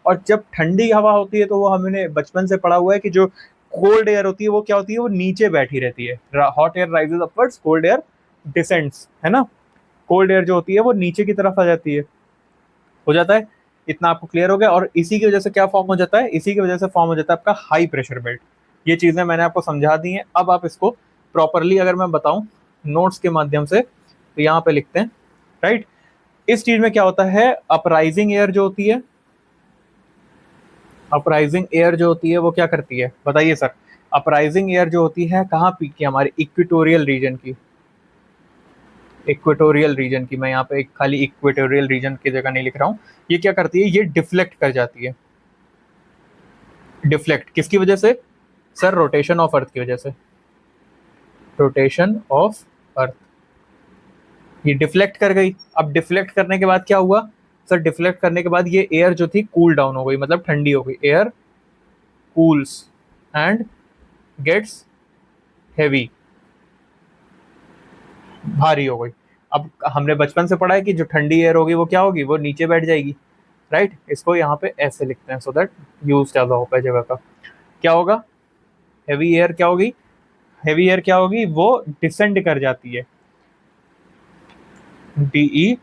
और जब ठंडी हवा होती है तो वो हमने बचपन से पढ़ा हुआ है कि जो कोल्ड एयर होती है वो क्या होती है, वो नीचे बैठी रहती है। Hot air rises upwards, cold air descends, है ना। कोल्ड एयर जो होती है वो नीचे की तरफ आ जाती है, हो जाता है। इतना आपको क्लियर हो गया। और इसी की वजह से क्या फॉर्म हो जाता है, इसी की वजह से फॉर्म हो जाता है आपका हाई प्रेशर बेल्ट। ये चीजें मैंने आपको समझा दी हैं। अब आप इसको प्रॉपरली अगर मैं बताऊं नोट्स के माध्यम से, तो यहाँ पे लिखते हैं, राइट। इस चीज में क्या होता है, अपराइजिंग एयर जो होती है, अपराइजिंग एयर जो होती है वो क्या करती है, बताइए सर। अपराइजिंग एयर जो होती है कहाँ पीक की, हमारे इक्वेटोरियल रीजन की, इक्वेटोरियल रीजन की। मैं यहाँ पे एक खाली इक्वेटोरियल रीजन की जगह नहीं लिख रहा हूँ। ये क्या करती है, ये डिफ्लेक्ट कर जाती है। डिफ्लेक्ट किसकी वजह से सर, रोटेशन ऑफ अर्थ की वजह से, रोटेशन ऑफ अर्थ। ये डिफ्लेक्ट कर गई। अब डिफ्लेक्ट करने के बाद क्या हुआ सर, डिफ्लेक्ट करने के बाद ये एयर जो थी कूल डाउन हो गई, मतलब ठंडी हो गई। Air cools and gets heavy, भारी हो गई। अब हमने बचपन से पढ़ा है कि जो ठंडी एयर होगी वो क्या होगी, वो नीचे बैठ जाएगी, राइट। इसको यहाँ पे ऐसे लिखते हैं सो दैट यूज ज्यादा हो पाए जगह का। क्या होगा, हैवी एयर क्या होगी, हैवी एयर क्या होगी, वो डिसेंड कर जाती है। DESCEN,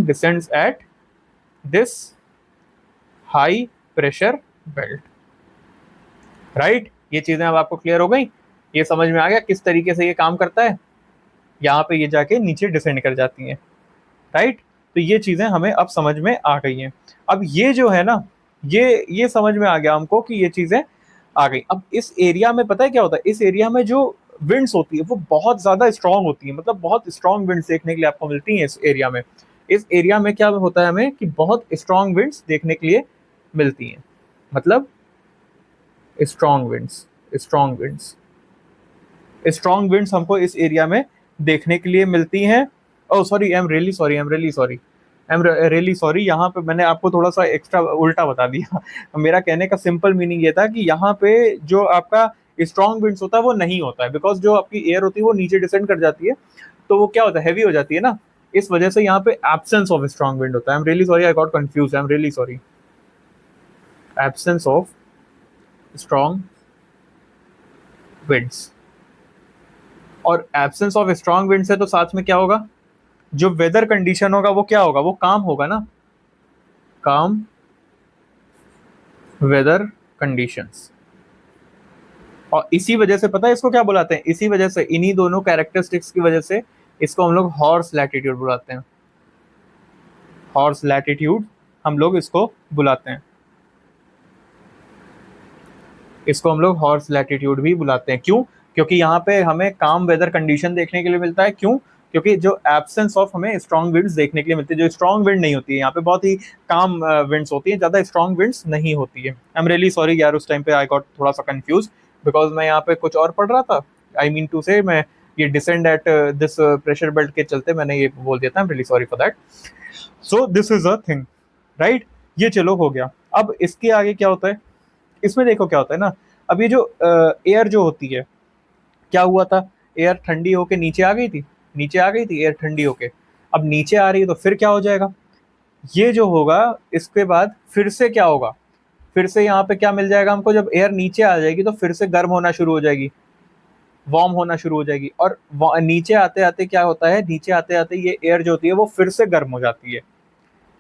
descends at this high pressure belt, right. ये चीजें अब आपको क्लियर हो गई, ये समझ में आ गया किस तरीके से ये काम करता है। यहाँ पे ये जाके नीचे डिसेंड कर जाती हैं, राइट। तो ये चीजें हमें अब समझ में आ गई हैं। अब ये जो है ना, ये समझ में आ गया हमको कि ये चीजें आ गई। अब इस एरिया में पता है क्या होता है, इस एरिया में जो विंड्स होती है वो बहुत ज्यादा स्ट्रांग होती है, मतलब बहुत स्ट्रांग विंड्स देखने के लिए आपको मिलती हैं इस एरिया में। इस एरिया में क्या होता है हमें कि बहुत स्ट्रांग विंड्स देखने के लिए मिलती हैं, मतलब strong winds, strong winds, strong winds हमको इस एरिया में देखने के लिए मिलती हैं। Oh sorry, I am really sorry, I am really sorry, I am really sorry. यहाँ पे मैंने आपको थोड़ा सा एक्स्ट्रा उल्टा बता दिया। मेरा कहने का सिंपल मीनिंग ये था कि यहाँ पे जो आपका स्ट्रॉन्ग विंड्स होता है वो नहीं होता है, बिकॉज जो आपकी एयर होती है वो नीचे डिसेंड कर जाती है, तो वो क्या होता है, हैवी हो जाती है ना। इस वजह से यहाँ पे एब्सेंस ऑफ स्ट्रॉन्ग विंड होता है। I am really sorry, I got confuse, I am really sorry. Absence of strong winds, और एब्सेंस ऑफ स्ट्रॉन्ग विंड्स है तो साथ में क्या होगा, जो वेदर कंडीशन होगा वो क्या होगा, वो काम होगा ना, काम वेदर कंडीशंस। और इसी वजह से पता है इसको क्या बुलाते हैं, इसी वजह से, इन्हीं दोनों कैरेक्टरिस्टिक्स की वजह से इसको हम लोग हॉर्स लैटिट्यूड बुलाते हैं। हॉर्स लैटिट्यूड हम लोग इसको बुलाते हैं, इसको हम लोग हॉर्स लैटिट्यूड भी बुलाते हैं। क्यों, क्योंकि यहाँ पे हमें काम वेदर कंडीशन देखने के लिए मिलता है। क्यों, क्योंकि जो एब्सेंस ऑफ हमें स्ट्रॉन्ग विंड्स देखने के लिए मिलती है, जो स्ट्रॉन्ग विंड नहीं होती है यहाँ पे, बहुत ही काम विंड्स होती है, ज्यादा स्ट्रॉन्ग विंड्स नहीं होती है। आई एम रियली सॉरी यार, उस टाइम पे आई गॉट थोड़ा सा कंफ्यूज, बिकॉज मैं यहाँ पे कुछ और पढ़ रहा था। आई मीन टू से मैं ये descend at this pressure belt के चलते मैंने ये बोल दिया था। I am really sorry for that. So this is a thing, right. ये चलो हो गया। अब इसके आगे क्या होता है, इसमें देखो क्या होता है ना, अब ये जो एयर जो होती है, क्या हुआ था, एयर ठंडी होके नीचे आ गई थी, नीचे आ गई थी एयर ठंडी होके। अब नीचे आ रही है तो फिर क्या हो जाएगा, ये जो होगा इसके बाद फिर से क्या होगा, फिर से यहाँ पे क्या मिल जाएगा हमको, जब एयर नीचे आ जाएगी तो फिर से गर्म होना शुरू हो जाएगी, वार्म होना शुरू हो जाएगी। और नीचे आते आते क्या होता है, नीचे आते आते ये एयर जो होती है वो फिर से गर्म हो जाती है,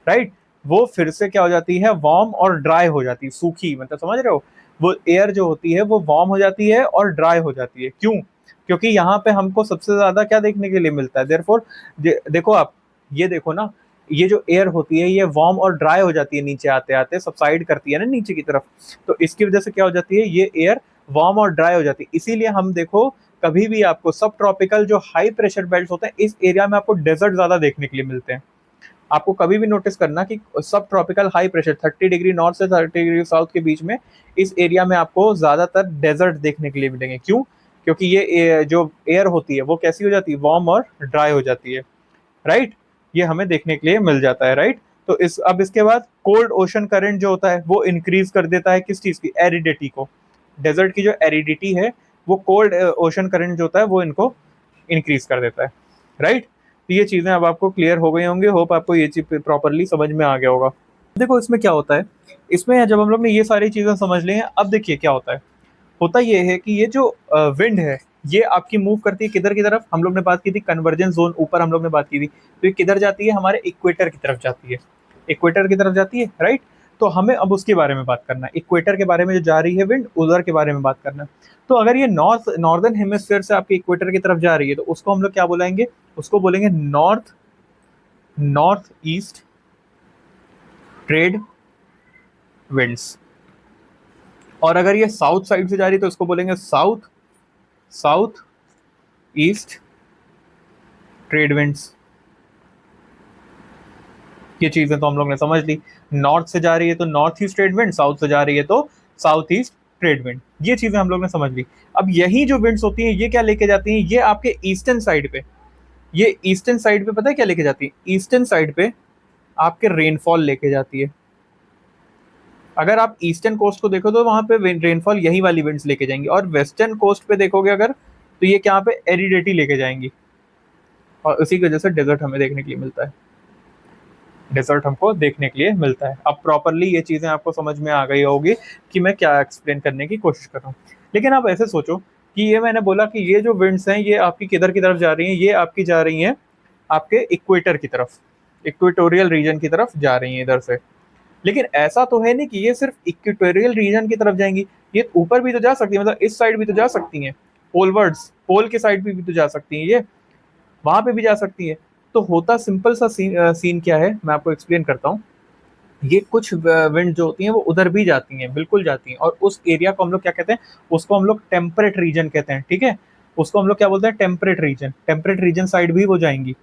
राइट। वो फिर से क्या हो जाती है, वार्म और ड्राई हो जाती है, सूखी, मतलब समझ रहे हो, वो एयर जो होती है वो वार्म हो जाती है और ड्राई हो जाती है। क्यों, क्योंकि यहाँ पे हमको सबसे ज्यादा क्या देखने के लिए मिलता है, देयरफॉर देखो आप, ये देखो ना, ये जो एयर होती है ये वार्म और ड्राई हो जाती है, नीचे आते आते सबसाइड करती है ना नीचे की तरफ, तो इसकी वजह से क्या हो जाती है, ये एयर वार्म और ड्राई हो जाती है। इसीलिए हम देखो कभी भी आपको सब ट्रॉपिकल जो हाई प्रेशर बेल्ट होते हैं इस एरिया में आपको डेजर्ट ज्यादा देखने के लिए मिलते हैं। आपको कभी भी नोटिस करना कि सब tropical high pressure 30 degree north से 30 डिग्री साउथ के बीच में इस एरिया में आपको ज्यादातर डेजर्ट देखने के लिए मिलेंगे। क्यों, क्योंकि ये जो एयर होती है वो कैसी हो जाती है, वार्म और ड्राई हो जाती है, राइट। ये हमें देखने के लिए मिल जाता है, राइट। तो अब इसके बाद कोल्ड ओशन करंट जो होता है वो इंक्रीज कर देता है किस चीज की, एरिडिटी को। डेजर्ट की जो एरिडिटी है वो कोल्ड ओशन करंट जो होता है वो इनको इंक्रीज कर देता है, राइट। तो ये चीजें अब आपको क्लियर हो गई होंगी, होप आपको ये चीज प्रॉपरली समझ में आ गया होगा। देखो इसमें क्या होता है, इसमें जब हम लोग ने ये सारी चीजें समझ ली हैं, अब देखिए क्या होता है, होता ये है कि ये जो विंड है ये आपकी मूव करती है किधर की तरफ, हम लोग ने बात की थी कन्वर्जेंस जोन, ऊपर हम लोग ने बात की थी, तो ये किधर जाती है, हमारे इक्वेटर की तरफ जाती है। इक्वेटर की तरफ जाती है, राइट। तो हमें अब उसके बारे में बात करना है, इक्वेटर के बारे में जो जा रही है विंड, उधर के बारे में बात करना है। तो अगर ये नॉर्दर्न हेमिस्फीयर से आपके इक्वेटर की तरफ जा रही है तो उसको हम लोग क्या बोलेंगे, उसको बोलेंगे नॉर्थ ईस्ट ट्रेड विंड्स। और अगर ये साउथ साइड से जा रही है तो उसको बोलेंगे साउथ ईस्ट ट्रेड विंड्स। ये चीजें तो हम लोग ने समझ ली, नॉर्थ से जा रही है तो north east trade wind, south से जा रही है तो साउथ ईस्ट ट्रेड विंड। ये चीजें हम लोग ने समझ ली। अब यही जो विंड्स होती हैं ये क्या लेके जाती हैं, ये आपके ईस्टर्न साइड पे, ये ईस्टर्न साइड पे पता है क्या लेके जाती है, ईस्टर्न साइड पे आपके रेनफॉल लेके जाती है। अगर आप ईस्टर्न कोस्ट को देखो तो वहां पे रेनफॉल यही वाली विंड्स लेके जाएंगी, और वेस्टर्न कोस्ट पे देखोगे अगर तो ये क्या पे एरिडिटी लेके जाएंगी, और उसी की वजह से डेजर्ट हमें देखने के लिए मिलता है, डेजर्ट हमको देखने के लिए मिलता है। अब प्रॉपरली ये चीजें आपको समझ में आ गई होगी कि मैं क्या एक्सप्लेन करने की कोशिश कर रहा हूँ। लेकिन आप ऐसे सोचो कि ये मैंने बोला कि ये जो विंड्स हैं ये आपकी किधर की तरफ जा रही हैं, ये आपकी जा रही हैं आपके इक्वेटर की तरफ, इक्वेटोरियल रीजन की तरफ जा रही हैं इधर से। लेकिन ऐसा तो है नहीं कि ये सिर्फ इक्वेटोरियल रीजन की तरफ जाएंगी, ये ऊपर भी तो जा सकती है, मतलब इस साइड भी तो जा सकती हैं, पोलवर्ड्स, पोल के साइड भी तो जा सकती हैं, ये वहां पे भी जा सकती है। तो होता सिंपल सा सीन क्या है, मैं आपको एक्सप्लेन करता हूँ। ये कुछ विंड जो होती हैं वो उधर भी जाती हैं, बिल्कुल जाती हैं, और उस एरिया को हम लोग क्या कहते हैं, उसको हम लोग टेम्परेट रीजन कहते हैं, ठीक है। उसको हम लोग क्या बोलते हैं, temperate region, temperate region side भी वो जाएंगी।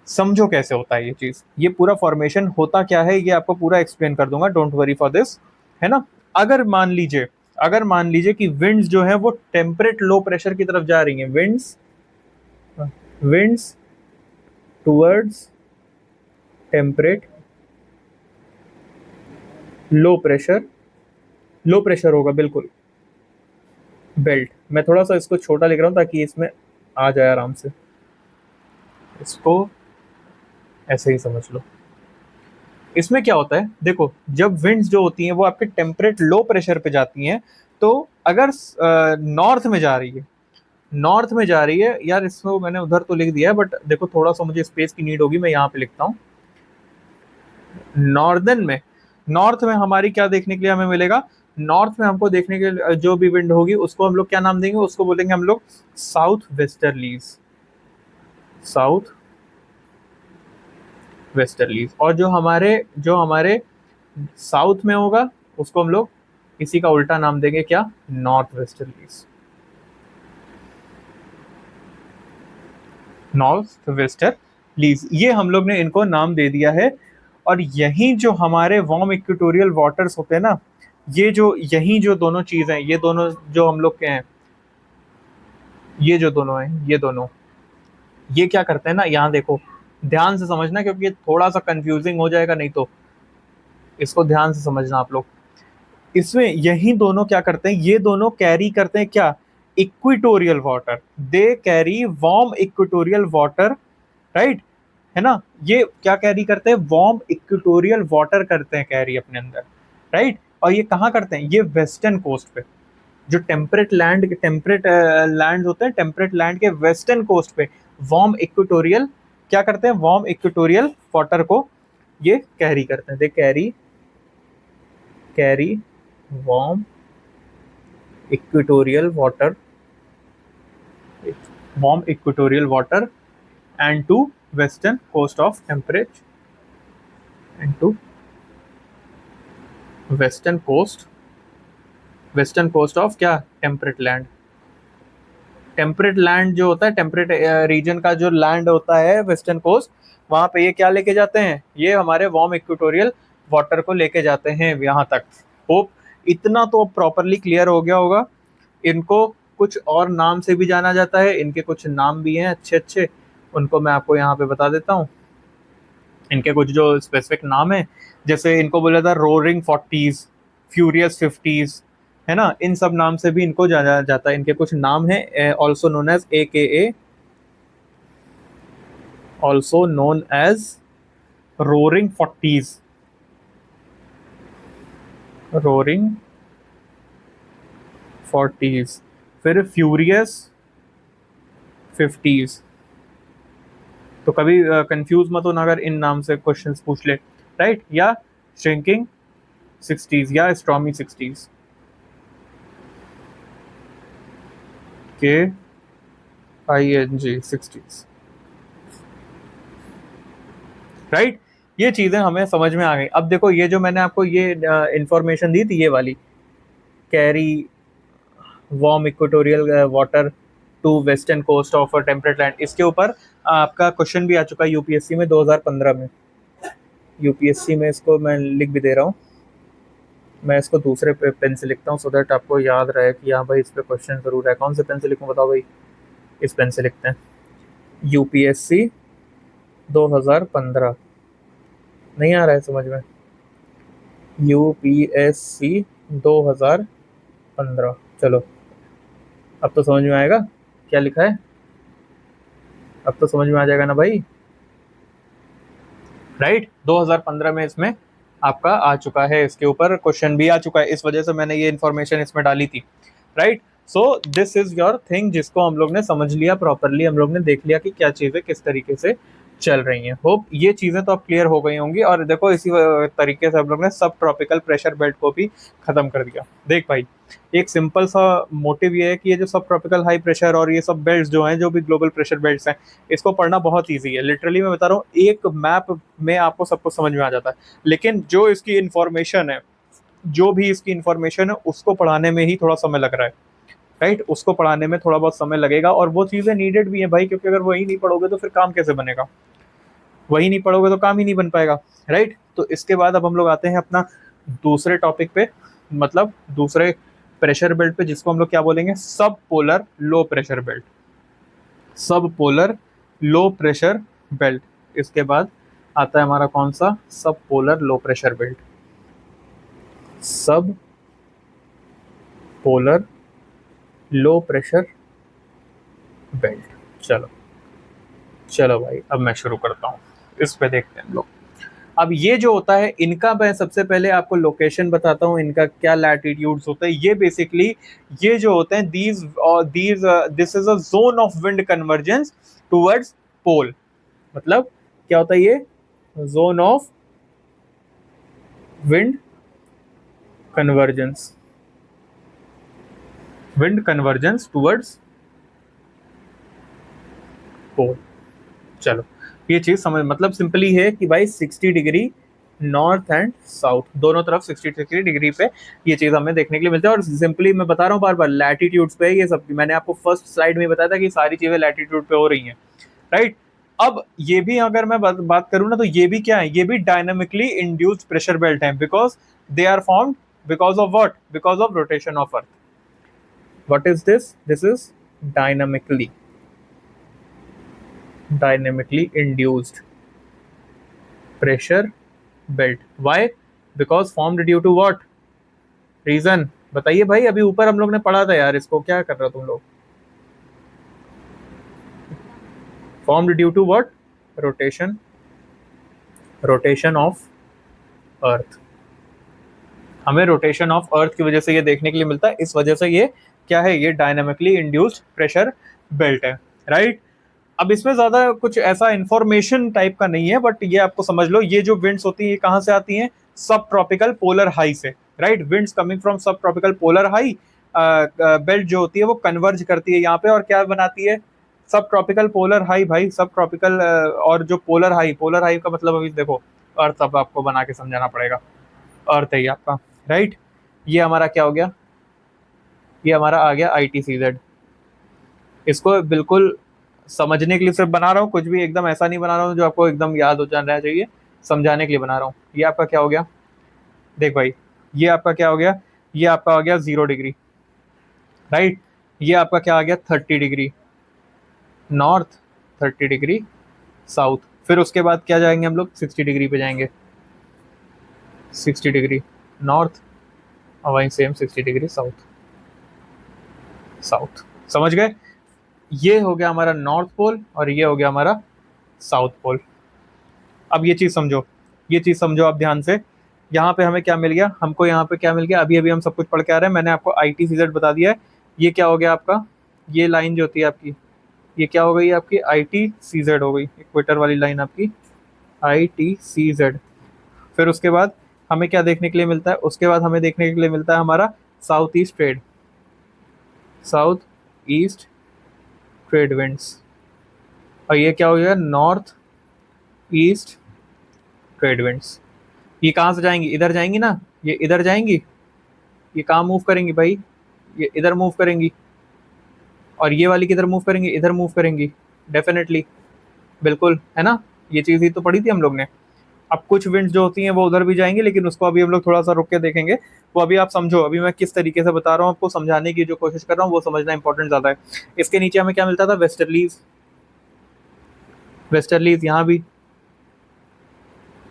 समझो कैसे होता है ये चीज, ये पूरा फॉर्मेशन होता क्या है ये आपको पूरा एक्सप्लेन कर दूंगा, डोंट वरी फॉर दिस, है ना। अगर मान लीजिए कि विंड्स जो है वो टेम्परेट लो प्रेशर की तरफ जा रही हैं, winds towards temperate low pressure होगा बिल्कुल बेल्ट। मैं थोड़ा सा इसको छोटा लिख रहा हूँ ताकि इसमें आ जाए आराम से, इसको ऐसे ही समझ लो। इसमें क्या होता है देखो, जब विंड्स जो होती हैं वो आपके टेम्परेट लो प्रेशर पे जाती हैं, तो अगर नॉर्थ में जा रही है, यार इसमें मैंने उधर तो लिख दिया है बट देखो थोड़ा सा मुझे स्पेस की नीड होगी, मैं यहाँ पे लिखता हूँ। नॉर्थ में हमारी क्या देखने के लिए हमें मिलेगा, नॉर्थ में हमको देखने के लिए जो भी विंड होगी उसको हम लोग क्या नाम देंगे, उसको बोलेंगे हम लोग साउथ वेस्टर्लीज। और जो हमारे साउथ में होगा उसको हम लोग इसी का उल्टा नाम देंगे क्या, नॉर्थ वेस्टर्लीज। ये हम लोग ने इनको नाम दे दिया है। और यही जो हमारे वार्म इक्वेटोरियल वाटर्स होते हैं ना, यही जो दोनों चीज हैं, ये दोनों जो हम लोग के हैं, ये क्या करते हैं ना, यहाँ देखो ध्यान से समझना क्योंकि थोड़ा सा कंफ्यूजिंग हो जाएगा, नहीं तो इसको ध्यान से समझना आप लोग। इसमें यही दोनों क्या करते हैं, ये दोनों कैरी करते हैं क्या, equatorial water, they carry warm equatorial water, right, है ना। ये क्या कैरी करते हैं, वार्म इक्वेटोरियल वाटर करते हैं कैरी अपने अंदर, राइट। और ये कहाँ करते हैं, ये वेस्टर्न कोस्ट पे, जो टेम्परेट लैंड होते हैं, टेम्परेट लैंड के वेस्टर्न कोस्ट पे वार्म इक्वेटोरियल क्या करते हैं, वार्म इक्वेटोरियल वाटर को ये कैरी करते हैं, they carry warm equatorial water and to western coast of temperate and to western coast of क्या, टेम्परेट लैंड जो होता है, टेम्परेट रीजन का जो लैंड होता है वेस्टर्न कोस्ट, वहां पे ये क्या लेके जाते हैं, ये हमारे वार्म इक्वेटोरियल वाटर को लेके जाते हैं यहाँ तक। होप इतना तो प्रॉपरली क्लियर हो गया होगा। इनको कुछ और नाम से भी जाना जाता है, इनके कुछ नाम भी हैं अच्छे अच्छे, उनको मैं आपको यहाँ पे बता देता हूँ। इनके कुछ जो स्पेसिफिक नाम है, जैसे इनको बोला था रोरिंग 40s, फ्यूरियस 50s, है ना, इन सब नाम से भी इनको जाना जाता है। इनके कुछ नाम है, also known as AKA, also known as roaring 40s, फिर फ्यूरियस 50s। तो कभी कंफ्यूज मत होना अगर इन नाम से क्वेश्चंस पूछ ले। राइट, या श्रिंकिंग 60s या स्ट्रॉमी 60s के ING 60s, राइट। ये चीजें हमें समझ में आ गई। अब देखो ये जो मैंने आपको ये इंफॉर्मेशन दी थी, ये वाली carry warm equatorial water to western coast of temperate land, इसके ऊपर आपका क्वेश्चन भी आ चुका है यूपीएससी में 2015 में। यूपीएससी में इसको मैं लिख भी दे रहा हूँ, मैं इसको दूसरे पेन से लिखता हूँ सो दैट आपको याद रहे कि हाँ भाई इस पे क्वेश्चन जरूर है। कौन से पेन से लिखूँ बताओ भाई? इस पेन से लिखते हैं। यूपीएससी 2015, नहीं आ रहा है समझ में? यूपीएससी 2015, चलो अब तो समझ में आएगा क्या लिखा है, अब तो समझ में आ जाएगा ना भाई, राइट। 2015 में इसमें आपका आ चुका है, इसके ऊपर क्वेश्चन भी आ चुका है, इस वजह से मैंने ये इन्फॉर्मेशन इसमें डाली थी, right. So this is your thing जिसको हम लोग ने समझ लिया प्रॉपरली, हम लोग ने देख लिया कि क्या चीज़ें किस तरीके से चल रही हैं। होप ये चीज़ें तो अब क्लियर हो गई होंगी। और देखो इसी तरीके से हम लोग ने सब ट्रॉपिकल प्रेशर बेल्ट को भी खत्म कर दिया। देख भाई एक सिंपल सा मोटिव ये है कि ये जो सब ट्रॉपिकल हाई प्रेशर और ये सब बेल्ट जो हैं, जो भी ग्लोबल प्रेशर बेल्ट हैं, इसको पढ़ना बहुत ईजी है। लिटरली मैं बता रहा हूँ, एक मैप में आपको सब कुछ समझ में आ जाता है। लेकिन जो इसकी इन्फॉर्मेशन है, जो भी इसकी इन्फॉर्मेशन है, उसको पढ़ाने में ही थोड़ा समय लग रहा है, राइट। उसको पढ़ाने में थोड़ा बहुत समय लगेगा और वो चीज़ें नीडेड भी है भाई, क्योंकि अगर वही नहीं पढ़ोगे तो फिर काम कैसे बनेगा? वही नहीं पढ़ोगे तो काम ही नहीं बन पाएगा, राइट। तो इसके बाद अब हम लोग आते हैं अपना दूसरे टॉपिक पे, मतलब दूसरे प्रेशर बेल्ट पे, जिसको हम लोग क्या बोलेंगे? सब पोलर लो प्रेशर बेल्ट। सब पोलर लो प्रेशर बेल्ट। इसके बाद आता है हमारा कौन सा? सब पोलर लो प्रेशर बेल्ट। सब पोलर लो प्रेशर बेल्ट। चलो चलो भाई अब मैं शुरू करता हूँ, इस पे देखते हैं हम लोग। अब ये जो होता है, इनका मैं सबसे पहले आपको लोकेशन बताता हूँ, इनका क्या लैटिट्यूड्स होते हैं। ये बेसिकली ये जो होते हैं, this is a zone of wind convergence towards pole. मतलब क्या होता है ये? Zone of wind convergence, wind convergence towards pole. चलो ये चीज समझ, मतलब सिंपली है कि भाई 60 डिग्री नॉर्थ एंड साउथ दोनों तरफ 60 डिग्री पे ये चीज हमें देखने के लिए मिलती है। और सिंपली मैं बता रहा हूँ बार बार, लैटिट्यूड्स पे ये सब। मैंने आपको फर्स्ट स्लाइड में बताया था कि सारी चीजें लैटिट्यूड पे हो रही हैं, राइट। अब ये भी अगर मैं बात करूँ ना, तो ये भी क्या है? ये भी डायनामिकली इंड्यूस्ड प्रेशर बेल्ट है, because they are formed because of what? Because of rotation of earth. What is this? This is dynamically induced pressure belt. Why? Because formed due to what reason? बताइए भाई, अभी ऊपर हम लोग ने पढ़ा था यार, इसको क्या कर रहे हो तुम लोग? Formed due to what? rotation of earth। हमें रोटेशन ऑफ अर्थ की वजह से ये देखने के लिए मिलता है, इस वजह से ये क्या है? ये डायनामिकली इंड्यूस्ड प्रेशर बेल्ट है, राइट। अब इसमें ज्यादा कुछ ऐसा इंफॉर्मेशन टाइप का नहीं है, बट ये आपको समझ लो, ये जो विंड्स होती है ये कहाँ से आती हैं? सब ट्रॉपिकल पोलर हाई से, राइट। विंड्स कमिंग फ्रॉम सब ट्रॉपिकल पोलर हाई। बेल्ट जो होती है वो कन्वर्ज करती है यहाँ पे और क्या बनाती है? सब ट्रॉपिकल पोलर हाई भाई, सब ट्रॉपिकल। और जो पोलर हाई का मतलब अभी देखो, अर्थ अब आपको बना के समझाना पड़ेगा। अर्थ है ये आपका, राइट। ये हमारा क्या हो गया? ये हमारा आ गया ITCZ। इसको बिल्कुल समझने के लिए सिर्फ बना रहा हूँ, कुछ भी एकदम ऐसा नहीं बना रहा हूँ जो आपको एकदम याद हो जाना चाहिए, समझाने के लिए बना रहा हूँ। ये आपका क्या हो गया? देख भाई, ये आपका क्या हो गया? ये आपका हो गया 0 डिग्री, राइट। ये आपका क्या आ गया? 30 डिग्री नॉर्थ, 30 डिग्री साउथ। फिर उसके बाद क्या जाएंगे हम लोग? 60 डिग्री पे जाएंगे, 60 डिग्री नॉर्थ और वहीं सेम 60 डिग्री साउथ। समझ गए? ये हो गया हमारा नॉर्थ पोल और ये हो गया हमारा साउथ पोल। अब ये चीज़ समझो, ये चीज़ समझो आप ध्यान से। यहाँ पे हमें क्या मिल गया? हमको यहाँ पे क्या मिल गया? अभी अभी हम सब कुछ पढ़ के आ रहे हैं, मैंने आपको ITCZ बता दिया है। ये क्या हो गया आपका? ये लाइन जो होती है आपकी, ये क्या हो गई आपकी? ITCZ हो गई, इक्वेटर वाली लाइन आपकी ITCZ। फिर उसके बाद हमें क्या देखने के लिए मिलता है, उसके बाद हमें देखने के लिए मिलता है हमारा south east trade, south east trade winds. और ये क्या हो गया, नॉर्थ ईस्ट ट्रेड विंड्स। ये कहाँ से जाएंगी, इधर जाएंगी ना, ये इधर जाएंगी, ये कहाँ मूव करेंगी भाई, ये इधर मूव करेंगी। और ये वाली किधर मूव करेंगी, इधर मूव करेंगी, डेफिनेटली, बिल्कुल, है ना। ये चीज़ ही तो पढ़ी थी हम लोग ने। अब कुछ विंड्स जो होती हैं वो उधर भी जाएंगी, लेकिन उसको अभी हम लोग थोड़ा सा रुक के देखेंगे। वो अभी आप समझो, अभी मैं किस तरीके से बता रहा हूँ आपको, समझाने की जो कोशिश कर रहा हूँ वो समझना इंपॉर्टेंट ज़्यादा है। इसके नीचे हमें क्या मिलता था, वेस्टर्लीज, वेस्टर्लीज यहाँ भी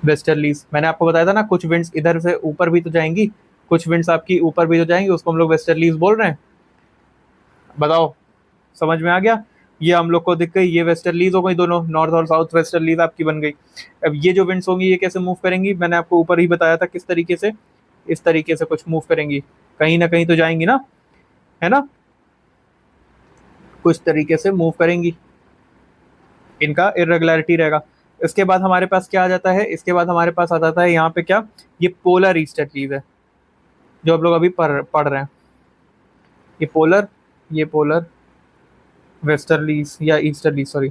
वेस्टर्लीज। मैंने आपको बताया था ना, कुछ विंड्स इधर से ऊपर भी तो जाएंगी, कुछ विंड्स आपकी ऊपर भी तो जाएंगी, उसको हम लोग वेस्टर्लीज बोल रहे हैं। बताओ, समझ में आ गया। ये हम लोग को दिख गई, ये वेस्टर्लीज हो गई, दोनों नॉर्थ और साउथ वेस्टर्लीज आपकी बन गई। अब ये जो विंड्स होंगी ये कैसे मूव करेंगी, मैंने आपको ऊपर ही बताया था किस तरीके से, इस तरीके से कुछ मूव करेंगी, कहीं ना कहीं तो जाएंगी ना, है ना, कुछ तरीके से मूव करेंगी, इनका इरेगुलरिटी रहेगा। इसके बाद हमारे पास क्या आ जाता है, इसके बाद हमारे पास आ जाता है यहाँ पे क्या, ये पोलर ईस्टर्लीज है, जो आप लोग अभी पढ़ रहे हैं। ये पोलर, ये पोलर वेस्टर्लीज या ईस्टर्लीज, सॉरी,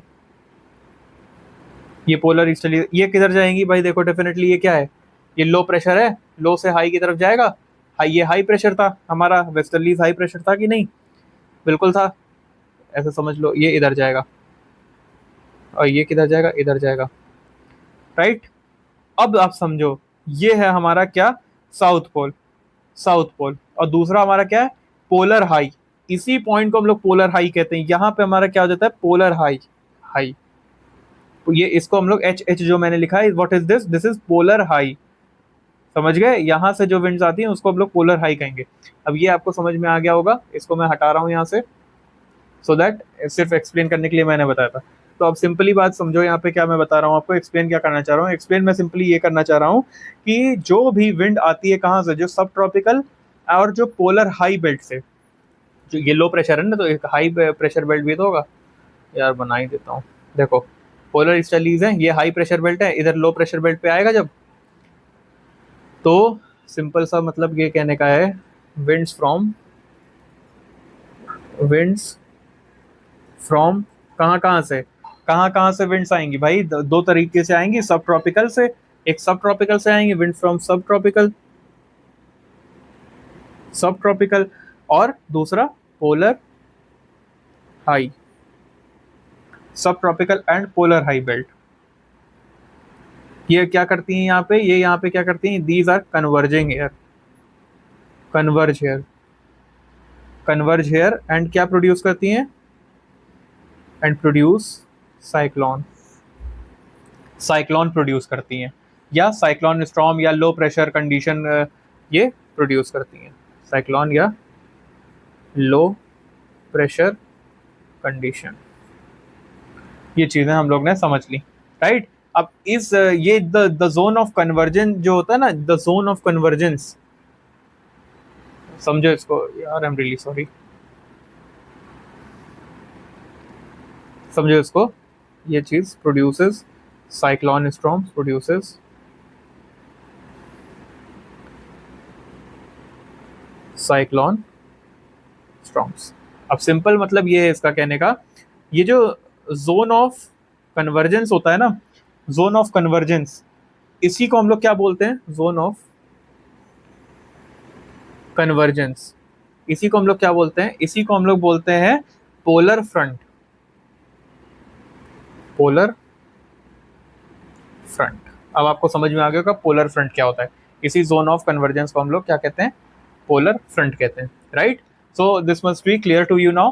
ये पोलर ईस्टर्ली, ये किधर जाएंगी भाई, देखो डेफिनेटली ये क्या है, ये लो प्रेशर है, लो से हाई की तरफ जाएगा। हाई, ये हाई प्रेशर था हमारा, वेस्टर्लीज हाई प्रेशर था कि नहीं, बिल्कुल था, ऐसे समझ लो, ये इधर जाएगा और ये किधर जाएगा, इधर जाएगा, राइट। अब आप समझो, ये है हमारा क्या, साउथ पोल, साउथ पोल। और दूसरा हमारा क्या है, पोलर हाई। इसी पॉइंट को हम लोग पोलर हाई कहते हैं। यहाँ पे हमारा क्या हो जाता है, पोलर हाई, हाई, तो ये इसको हम लोग एच एच जो मैंने लिखा है, what is this, this is polar high. समझ गए, यहाँ से जो विंड्स आती हैं उसको हम लोग पोलर हाई कहेंगे। अब ये आपको समझ में आ गया होगा, इसको मैं हटा रहा हूँ यहाँ से, सो दैट सिर्फ एक्सप्लेन करने के लिए मैंने बताया था। तो अब सिंपली बात समझो, यहाँ पे क्या मैं बता रहा हूँ आपको, एक्सप्लेन क्या करना चाह रहा हूँ, एक्सप्लेन मैं सिंपली ये करना चाह रहा हूँ कि जो भी विंड आती है कहाँ से, जो सब ट्रॉपिकल और जो पोलर हाई बेल्ट से, जो ये लो प्रेशर है ना, तो एक हाई प्रेशर बेल्ट भी तो होगा, यार बना ही देता हूँ। देखो, पोलर ईस्टर्लीज है, ये हाई प्रेशर बेल्ट है, इधर लो प्रेशर बेल्ट पे आएगा जब, तो सिंपल सा मतलब ये कहने का है, विंड्स फ्रॉम, विंड्स फ्रॉम, कहाँ कहाँ से, कहाँ कहाँ से विंड्स आएंगी भाई, दो तरीके से आएंगी, सब ट्रॉपिकल से, एक सब ट्रॉपिकल से आएंगे, विंड फ्रॉम सब ट्रॉपिकल, सब ट्रॉपिकल, और दूसरा पोलर हाई, सब tropical and polar high belt. ये क्या करती हैं यहाँ पे, ये यहाँ पे क्या करती हैं, these are converging air, converge here, converge here, and क्या प्रोड्यूस करती हैं, and produce cyclone, cyclone produce करती हैं, या साइक्लोन स्टॉर्म या लो प्रेशर कंडीशन ये प्रोड्यूस करती हैं, साइक्लोन या लो प्रेशर कंडीशन। ये चीजें हम लोग ने समझ ली, राइट। अब इस ये द जोन ऑफ कन्वर्जेंस जो होता है ना, द जोन ऑफ कन्वर्जेंस, समझो इसको यार, आई एम रियली सॉरी, समझो इसको, ये चीज produces cyclone storms, produces cyclone storms. अब सिंपल मतलब ये है इसका कहने का, ये जो जोन ऑफ कन्वर्जेंस होता है ना, जोन ऑफ कन्वर्जेंस, इसी को हम लोग क्या बोलते हैं, जोन ऑफ कन्वर्जेंस, इसी को हम लोग क्या बोलते हैं, इसी को हम लोग बोलते हैं पोलर फ्रंट, पोलर फ्रंट। अब आपको समझ में आ गया होगा पोलर फ्रंट क्या होता है, इसी जोन ऑफ कन्वर्जेंस को हम लोग क्या कहते हैं, पोलर फ्रंट कहते हैं, right. So this must be clear to you now,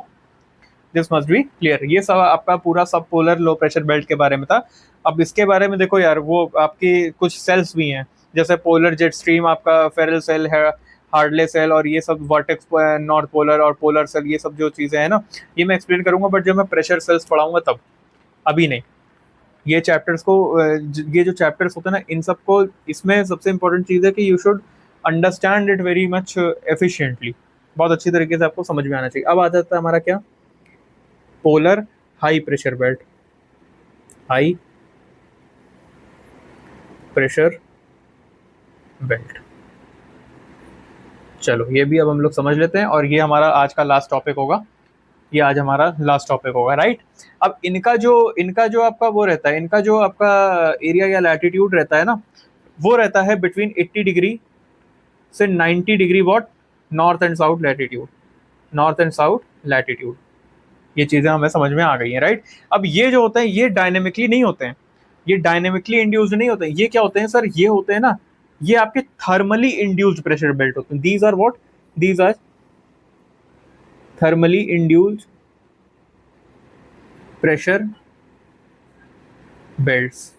this must be clear. ये सब आपका पूरा सब पोलर लो प्रेशर बेल्ट के बारे में था। अब इसके बारे में देखो यार, वो आपकी कुछ सेल्स भी हैं, जैसे पोलर जेट स्ट्रीम, आपका फेरल सेल है, हार्डले सेल, और ये सब वर्टेक्स नॉर्थ पोलर और पोलर सेल, ये सब जो चीज़ें हैं ना, ये मैं एक्सप्लेन करूंगा, बट जब मैं प्रेशर सेल्स पढ़ाऊंगा तब, अभी नहीं। ये चैप्टर्स को ये जो चैप्टर्स होते हैं ना, इन सबको, इसमें सबसे इंपॉर्टेंट चीज़ है कि you should understand it very much efficiently, बहुत अच्छी तरीके से आपको समझ में आना चाहिए। अब आ जाता है हमारा क्या, polar high pressure belt, high pressure belt. चलो ये भी अब हम लोग समझ लेते हैं, और ये हमारा आज का लास्ट टॉपिक होगा, ये आज हमारा लास्ट टॉपिक होगा, राइट। अब इनका जो आपका वो रहता है, इनका जो आपका एरिया या लैटिट्यूड रहता है ना, वो रहता है बिटवीन 80 डिग्री से 90 degree what, north and south latitude, north and south latitude. ये चीजें हमें समझ में आ गई हैं, राइट। अब ये जो होते हैं ये डायनेमिकली नहीं होते हैं, ये डायनेमिकली इंड्यूस्ड नहीं होते हैं, ये क्या होते हैं सर, ये होते हैं ना, ये आपके थर्मली इंड्यूस्ड प्रेशर बेल्ट होते हैं। These are what, these are thermally induced pressure belts,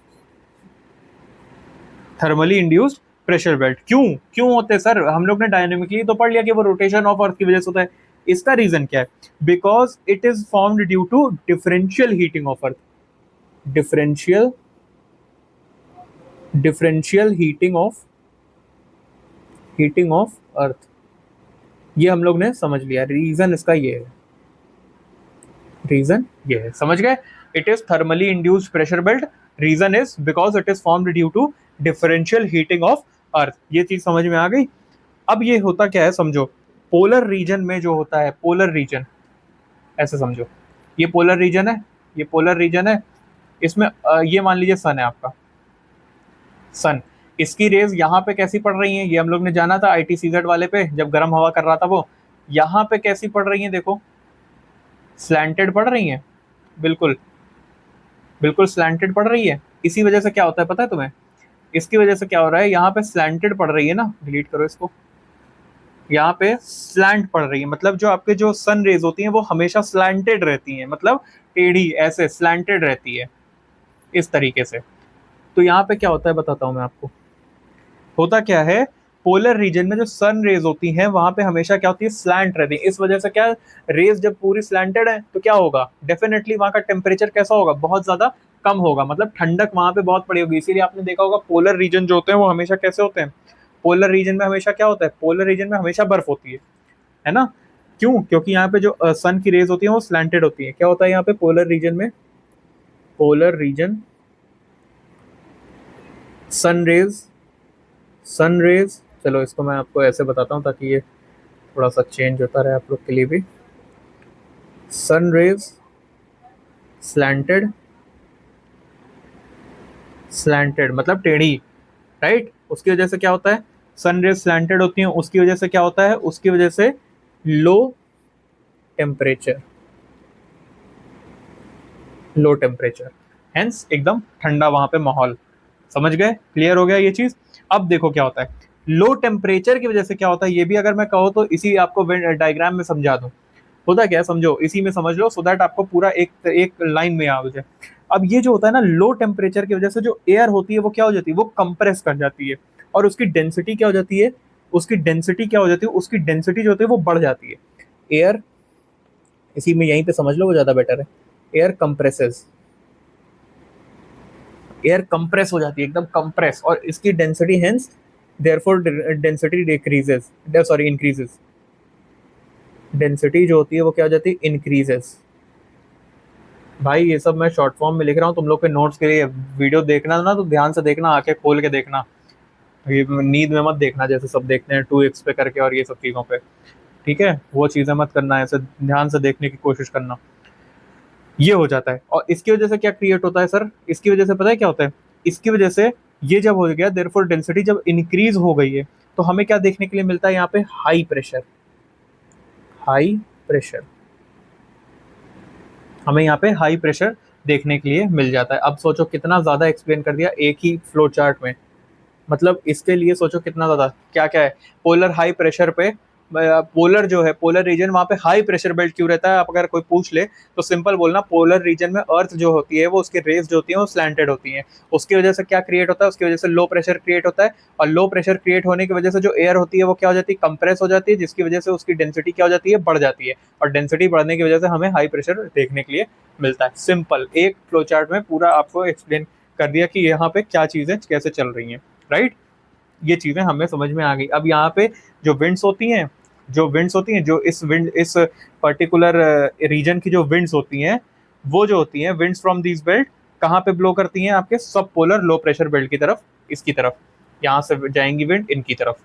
thermally induced pressure belt. क्यों क्यों होते हैं सर, हम लोग ने डायनेमिकली तो पढ़ लिया कि वो रोटेशन ऑफ अर्थ की वजह से होता है, इसका रीजन क्या है, because it is formed due to differential heating of earth, differential differential heating of earth, ये हम लोग ने समझ लिया, रीजन इसका ये है, रीजन ये है, समझ गए। It is thermally induced pressure belt, reason is because it is formed due to differential heating of earth. ये चीज समझ में आ गई। अब ये होता क्या है समझो, पोलर रीजन में जो होता है, पोलर रीजन ऐसे समझो, ये पोलर रीजन है, ये पोलर रीजन है, इसमें ये मान लीजिए सन है आपका, सन, इसकी रेज यहाँ पे कैसी पड़ रही है, ये हम लोग ने जाना था ITCZ वाले पे जब गर्म हवा कर रहा था वो, यहाँ पे कैसी पड़ रही है देखो, स्लैंटेड पड़ रही है, बिल्कुल बिल्कुल स्लैंटेड पड़ रही है। इसी वजह से क्या होता है पता है तुम्हें, इसकी वजह से क्या हो रहा है, यहाँ पे स्लैंटेड पड़ रही है ना, डिलीट करो इसको, यहाँ पे स्लैंट पड़ रही है, मतलब जो आपके जो सन रेज होती हैं वो हमेशा स्लैंटेड रहती हैं, मतलब टेढ़ी ऐसे स्लैंटेड रहती है इस तरीके से। तो यहाँ पे क्या होता है बताता हूँ मैं आपको, होता क्या है, पोलर रीजन में जो सन रेज होती हैं वहां पे हमेशा क्या होती है, स्लैंट रहती है। इस वजह से क्या, रेज जब पूरी स्लैंटेड है तो क्या होगा, डेफिनेटली वहां का टेम्परेचर कैसा होगा, बहुत ज्यादा कम होगा, मतलब ठंडक वहां पे बहुत पड़ी होगी। इसीलिए आपने देखा होगा पोलर रीजन जो होते हैं वो हमेशा कैसे होते हैं, पोलर रीजन में हमेशा क्या होता है, पोलर रीजन में हमेशा बर्फ होती है ना। क्यों, क्योंकि यहाँ पे जो सन की रेज होती है वो स्लैंटेड होती है। क्या होता है यहाँ पे पोलर रीजन में, पोलर रीजन सन रेज, चलो इसको मैं आपको ऐसे बताता हूँ ताकि ये थोड़ा सा चेंज होता रहे आप लोग के लिए भी। सन रेज स्लैंटेड, स्लैंटेड मतलब टेढ़ी, राइट। उसकी वजह से क्या होता है, सन रेज स्लैंटेड होती हैं, उसकी वजह से क्या होता है, उसकी वजह से low temperature, low temperature, hence एकदम ठंडा वहां पे माहौल। समझ गए, क्लियर हो गया ये चीज। अब देखो क्या होता है, लो टेम्परेचर की वजह से क्या होता है, ये भी अगर मैं कहूँ तो इसी आपको डायग्राम में समझा दूं, होता क्या है समझो, इसी में समझ लो सो दैट आपको पूरा एक एक लाइन में आ जाए। अब ये जो होता है ना, लो टेम्परेचर की वजह से जो एयर होती है वो क्या हो जाती है, वो कंप्रेस कर जाती है, और उसकी डेंसिटी क्या हो जाती है, उसकी डेंसिटी क्या हो जाती है, उसकी डेंसिटी जो होती है वो बढ़ जाती है। एयर, इसी में यहीं पे समझ लो वो ज्यादा बेटर है, एयर कंप्रेसेस, एयर कंप्रेस हो जाती है एकदम कंप्रेस, और इसकी density hence therefore density decreases, sorry increases, density जो होती है वो क्या हो जाती है, इंक्रीजेस। भाई ये सब मैं शॉर्ट फॉर्म में लिख रहा हूँ तुम लोग के नोट्स के लिए, वीडियो देखना ना तो ध्यान से देखना, आंखें खोल के देखना, ये नींद में मत देखना जैसे सब देखते हैं 2x पे करके और ये सब चीज़ों पे, ठीक है, वो चीज़ें मत करना, ऐसे ध्यान से देखने की कोशिश करना। ये हो जाता है, और इसकी वजह से क्या क्रिएट होता है सर, इसकी वजह से पता है क्या होता है, इसकी वजह से ये जब हो गया देयरफॉर डेंसिटी जब इंक्रीज हो गई है तो हमें क्या देखने के लिए मिलता है यहाँ पे, हाई प्रेशर, हाई प्रेशर, हमें यहाँ पे हाई प्रेशर देखने के लिए मिल जाता है। अब सोचो कितना ज्यादा एक्सप्लेन कर दिया एक ही फ्लो चार्ट में, मतलब इसके लिए सोचो कितना ज्यादा, क्या क्या है, पोलर हाई प्रेशर पे, पोलर जो है पोलर रीजन वहां पे हाई प्रेशर बेल्ट क्यों रहता है, आप अगर कोई पूछ ले तो सिंपल बोलना, पोलर रीजन में अर्थ जो होती है वो उसकी रेज जो होती है वो स्लैंटेड होती है, उसकी वजह से क्या क्रिएट होता है, उसकी वजह से लो प्रेशर क्रिएट होता है, और लो प्रेशर क्रिएट होने की वजह से जो एयर होती है वो क्या हो जाती है, कंप्रेस हो जाती है, जिसकी वजह से उसकी डेंसिटी क्या हो जाती है, बढ़ जाती है, और डेंसिटी बढ़ने की वजह से हमें हाई प्रेशर देखने के लिए मिलता है। सिंपल एक फ्लो चार्ट में पूरा आपको एक्सप्लेन कर दिया कि यहाँ पे क्या चीजें कैसे चल रही हैं, राइट। ये चीजें हमें समझ में आ गई। अब यहाँ पे जो विंड्स होती हैं, जो इस पर्टिकुलर रीजन की जो विंड्स होती हैं, वो जो होती हैं विंड्स फ्रॉम दिस बेल्ट कहाँ पे ब्लो करती हैं, आपके सब पोलर लो प्रेशर बेल्ट की तरफ, इसकी तरफ, यहाँ से जाएंगी विंड इनकी तरफ,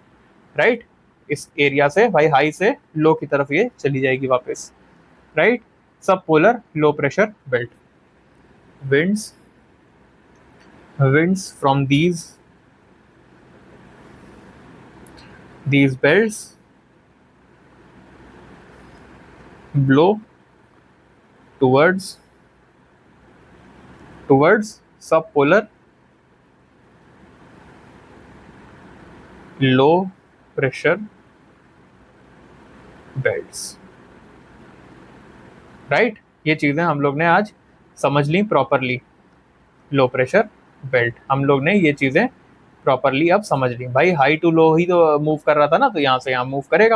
राइट। इस एरिया से भाई हाई से लो की तरफ ये चली जाएगी वापस, राइट। सब polar low pressure belt. Winds winds from these belts blow towards subpolar low pressure belts, right. ये चीजें हम लोग ने आज समझ ली प्रॉपरली। लो प्रेशर बेल्ट हम लोग ने ये चीजें प्रॉपरली अब समझ ली। भाई हाई टू लो ही तो मूव कर रहा था ना, तो यहाँ से यहाँ मूव करेगा,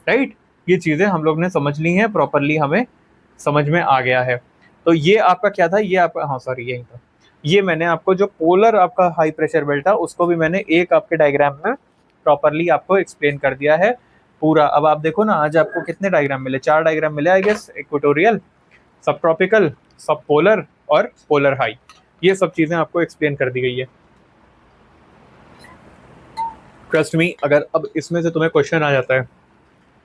राइट। ये चीजें हम लोग ने समझ ली हैं प्रॉपरली, हमें समझ में आ गया है। तो ये आपका क्या था, ये आपका, हाँ सॉरी यही था। ये मैंने आपको जो पोलर आपका हाई प्रेशर बेल्ट था उसको भी मैंने एक आपके डायग्राम में प्रॉपरली आपको एक्सप्लेन कर दिया है पूरा। अब आप देखो ना, आज आपको कितने डायग्राम मिले, 4 डायग्राम मिले आई गेस। इक्वेटोरियल, सब ट्रॉपिकल, सब पोलर और पोलर हाई, ये सब चीजें आपको एक्सप्लेन कर दी गई है। ट्रस्ट मी, अगर अब इसमें से तुम्हें क्वेश्चन आ जाता है,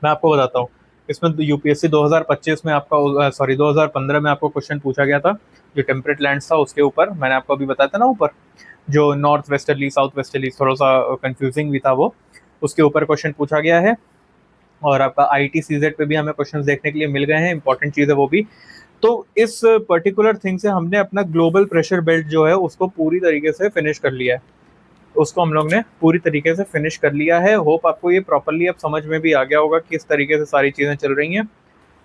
मैं आपको बताता हूँ। इसमें यूपीएससी 2025 में आपका, सॉरी 2015 में आपको क्वेश्चन पूछा गया था जो टेम्परेट लैंड्स था उसके ऊपर। मैंने आपको अभी बताया था ना ऊपर, जो नॉर्थ वेस्टर्ली साउथ वेस्टर्ली, थोड़ा सा कंफ्यूजिंग भी था वो, उसके ऊपर क्वेश्चन पूछा गया है। और आपका आईटी सीजेड पे भी हमें क्वेश्चन देखने के लिए मिल गए हैं, इंपॉर्टेंट चीज़ है वो भी। तो इस पर्टिकुलर थिंग से हमने अपना ग्लोबल प्रेशर बेल्ट जो है उसको पूरी तरीके से फिनिश कर लिया है। उसको हम लोग ने पूरी तरीके से फिनिश कर लिया है। होप आपको ये प्रॉपरली अब समझ में भी आ गया होगा किस तरीके से सारी चीज़ें चल रही हैं,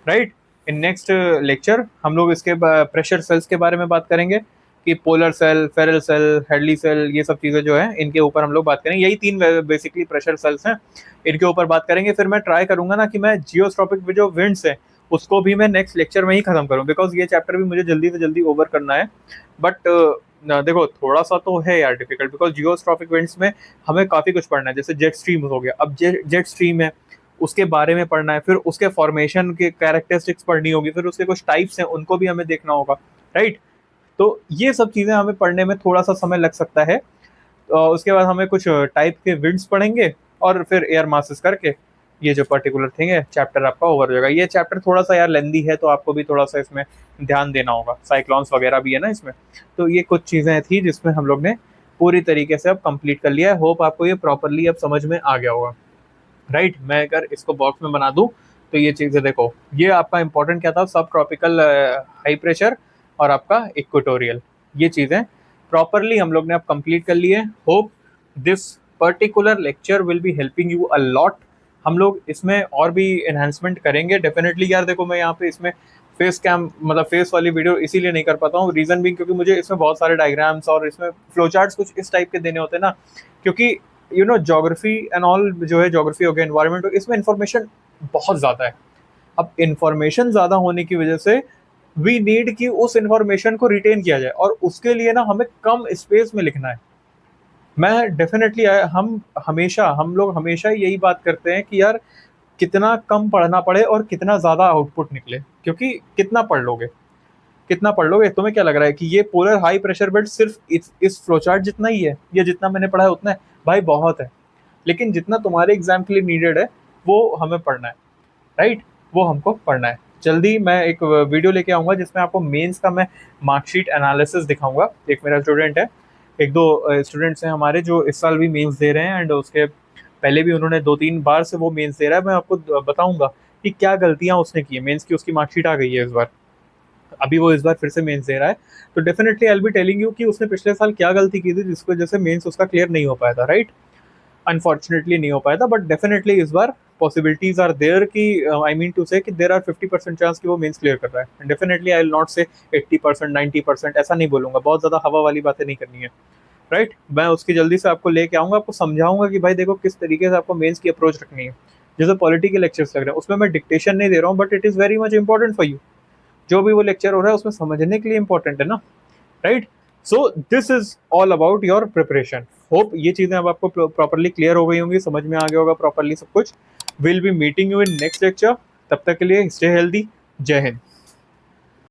राइट। इन नेक्स्ट लेक्चर हम लोग इसके प्रेशर सेल्स के बारे में बात करेंगे कि polar cell, Ferrel cell, Hadley cell, ये सब चीज़ें जो है इनके ऊपर हम लोग बात करेंगे। यही 3 बेसिकली प्रेशर सेल्स हैं, इनके ऊपर बात करेंगे। फिर मैं ट्राई करूंगा ना कि मैं जियोस्ट्रॉपिक जो विंड्स है उसको भी मैं नेक्स्ट लेक्चर में ही खत्म करूं, बिकॉज ये चैप्टर भी मुझे जल्दी से जल्दी ओवर करना है। बट देखो थोड़ा सा तो है यार डिफिकल्ट, बिकॉज जियोस्ट्रॉपिक विंड्स में हमें काफ़ी कुछ पढ़ना है। जैसे जेट स्ट्रीम हो गया, अब जेट स्ट्रीम है उसके बारे में पढ़ना है, फिर उसके फॉर्मेशन के कैरेक्टरिस्टिक्स पढ़नी होगी, फिर उसके कुछ टाइप्स हैं उनको भी हमें देखना होगा, राइट। तो ये सब चीज़ें हमें पढ़ने में थोड़ा सा समय लग सकता है। उसके बाद हमें कुछ टाइप के विंड्स पढ़ेंगे और फिर एयर मासेस करके ये जो पर्टिकुलर थिंग है चैप्टर आपका ओवर हो जाएगा। ये चैप्टर थोड़ा सा यार लेंदी है, तो आपको भी थोड़ा सा इसमें ध्यान देना होगा। साइक्लॉन्स वगैरह भी है ना इसमें, तो ये कुछ चीज़ें थी जिसमें हम लोग ने पूरी तरीके से अब कंप्लीट कर लिया है। होप आपको ये प्रॉपरली अब समझ में आ गया होगा, राइट। मैं अगर इसको बॉक्स में बना दूं तो ये चीज़ें देखो, ये आपका इंपॉर्टेंट क्या था, सब ट्रॉपिकल हाई प्रेशर और आपका इक्वेटोरियल, ये चीज़ें प्रॉपरली हम लोग ने अब कंप्लीट कर लिए। Hope this particular lecture will be helping you a lot. हम लोग इसमें और भी एनहांसमेंट करेंगे डेफिनेटली। यार देखो मैं यहाँ पे इसमें फेस कैम मतलब फेस वाली वीडियो इसीलिए नहीं कर पाता हूँ, रीज़न भी क्योंकि मुझे इसमें बहुत सारे डायग्राम्स और इसमें फ्लो चार्ट्स कुछ इस टाइप के देने होते हैं ना, क्योंकि you know geography and all जो है, ज्योग्राफी हो गया, एनवायरनमेंट हो, इसमें इन्फॉर्मेशन बहुत ज़्यादा है। अब इन्फॉर्मेशन ज़्यादा होने की वजह से वी नीड कि उस इन्फॉर्मेशन को रिटेन किया जाए, और उसके लिए ना हमें कम स्पेस में लिखना है। मैं डेफिनेटली हम लोग हमेशा यही बात करते हैं कि यार कितना कम पढ़ना पड़े और कितना ज़्यादा आउटपुट निकले, क्योंकि कितना पढ़ लोगे। तुम्हें क्या लग रहा है कि ये पोलर हाई प्रेशर बेल्ट सिर्फ इस फ्लोचार्ट जितना ही है, या जितना मैंने पढ़ा है उतना है? भाई बहुत है, लेकिन जितना तुम्हारे एग्जाम के लिए नीडेड है वो हमें पढ़ना है, राइट। वो हमको पढ़ना है। जल्दी मैं एक वीडियो लेके आऊँगा जिसमें आपको मेंस का मैं मार्कशीट एनालिसिस दिखाऊंगा। एक मेरा स्टूडेंट है, एक दो स्टूडेंट्स हैं हमारे जो इस साल भी मेंस दे रहे हैं, एंड उसके पहले भी उन्होंने 2-3 बार से वो मेंस दे रहा है। मैं आपको बताऊंगा कि क्या गलतियां उसने की है। मेंस की उसकी मार्कशीट आ गई है इस बार, अभी वो इस बार फिर से मेंस दे रहा है। तो definitely I will be telling you कि उसने पिछले साल क्या गलती की थी जिसकी वजह से मेंस उसका क्लियर नहीं हो पाया था, राइट। अनफॉर्चुनेटली नहीं हो पाया था, बट डेफिनेटली इस बार पॉसिबिलिटीज आर देयर कि आई मीन टू से कि देर आर 50% चांस कि वो मेंस क्लियर कर रहा है। डेफिनेटली आई विल नॉट से 80%, 90%, ऐसा नहीं बोलूंगा, बहुत ज़्यादा हवा वाली बातें नहीं करनी है, राइट। मैं उसकी जल्दी से आपको लेके आऊँगा, आपको समझाऊंगा कि भाई देखो किस तरीके से आपको मेंस की अप्रोच रखनी है। जैसे पॉलिटी के लेक्चर्स लग रहे हैं उसमें मैं डिक्टेशन नहीं दे रहा हूँ, but it is very much important for you. जो भी वो लेक्चर हो रहा है उसमें समझने के लिए इंपॉर्टेंट है ना, right. So this is all about your preparation. Hope ये चीज़ें अब आपको प्रॉपरली क्लियर हो गई होंगी, समझ में आ गया होगा प्रॉपरली सब कुछ। Will be meeting you in next lecture. तब तक के लिए स्टे हेल्दी। जय हिंद।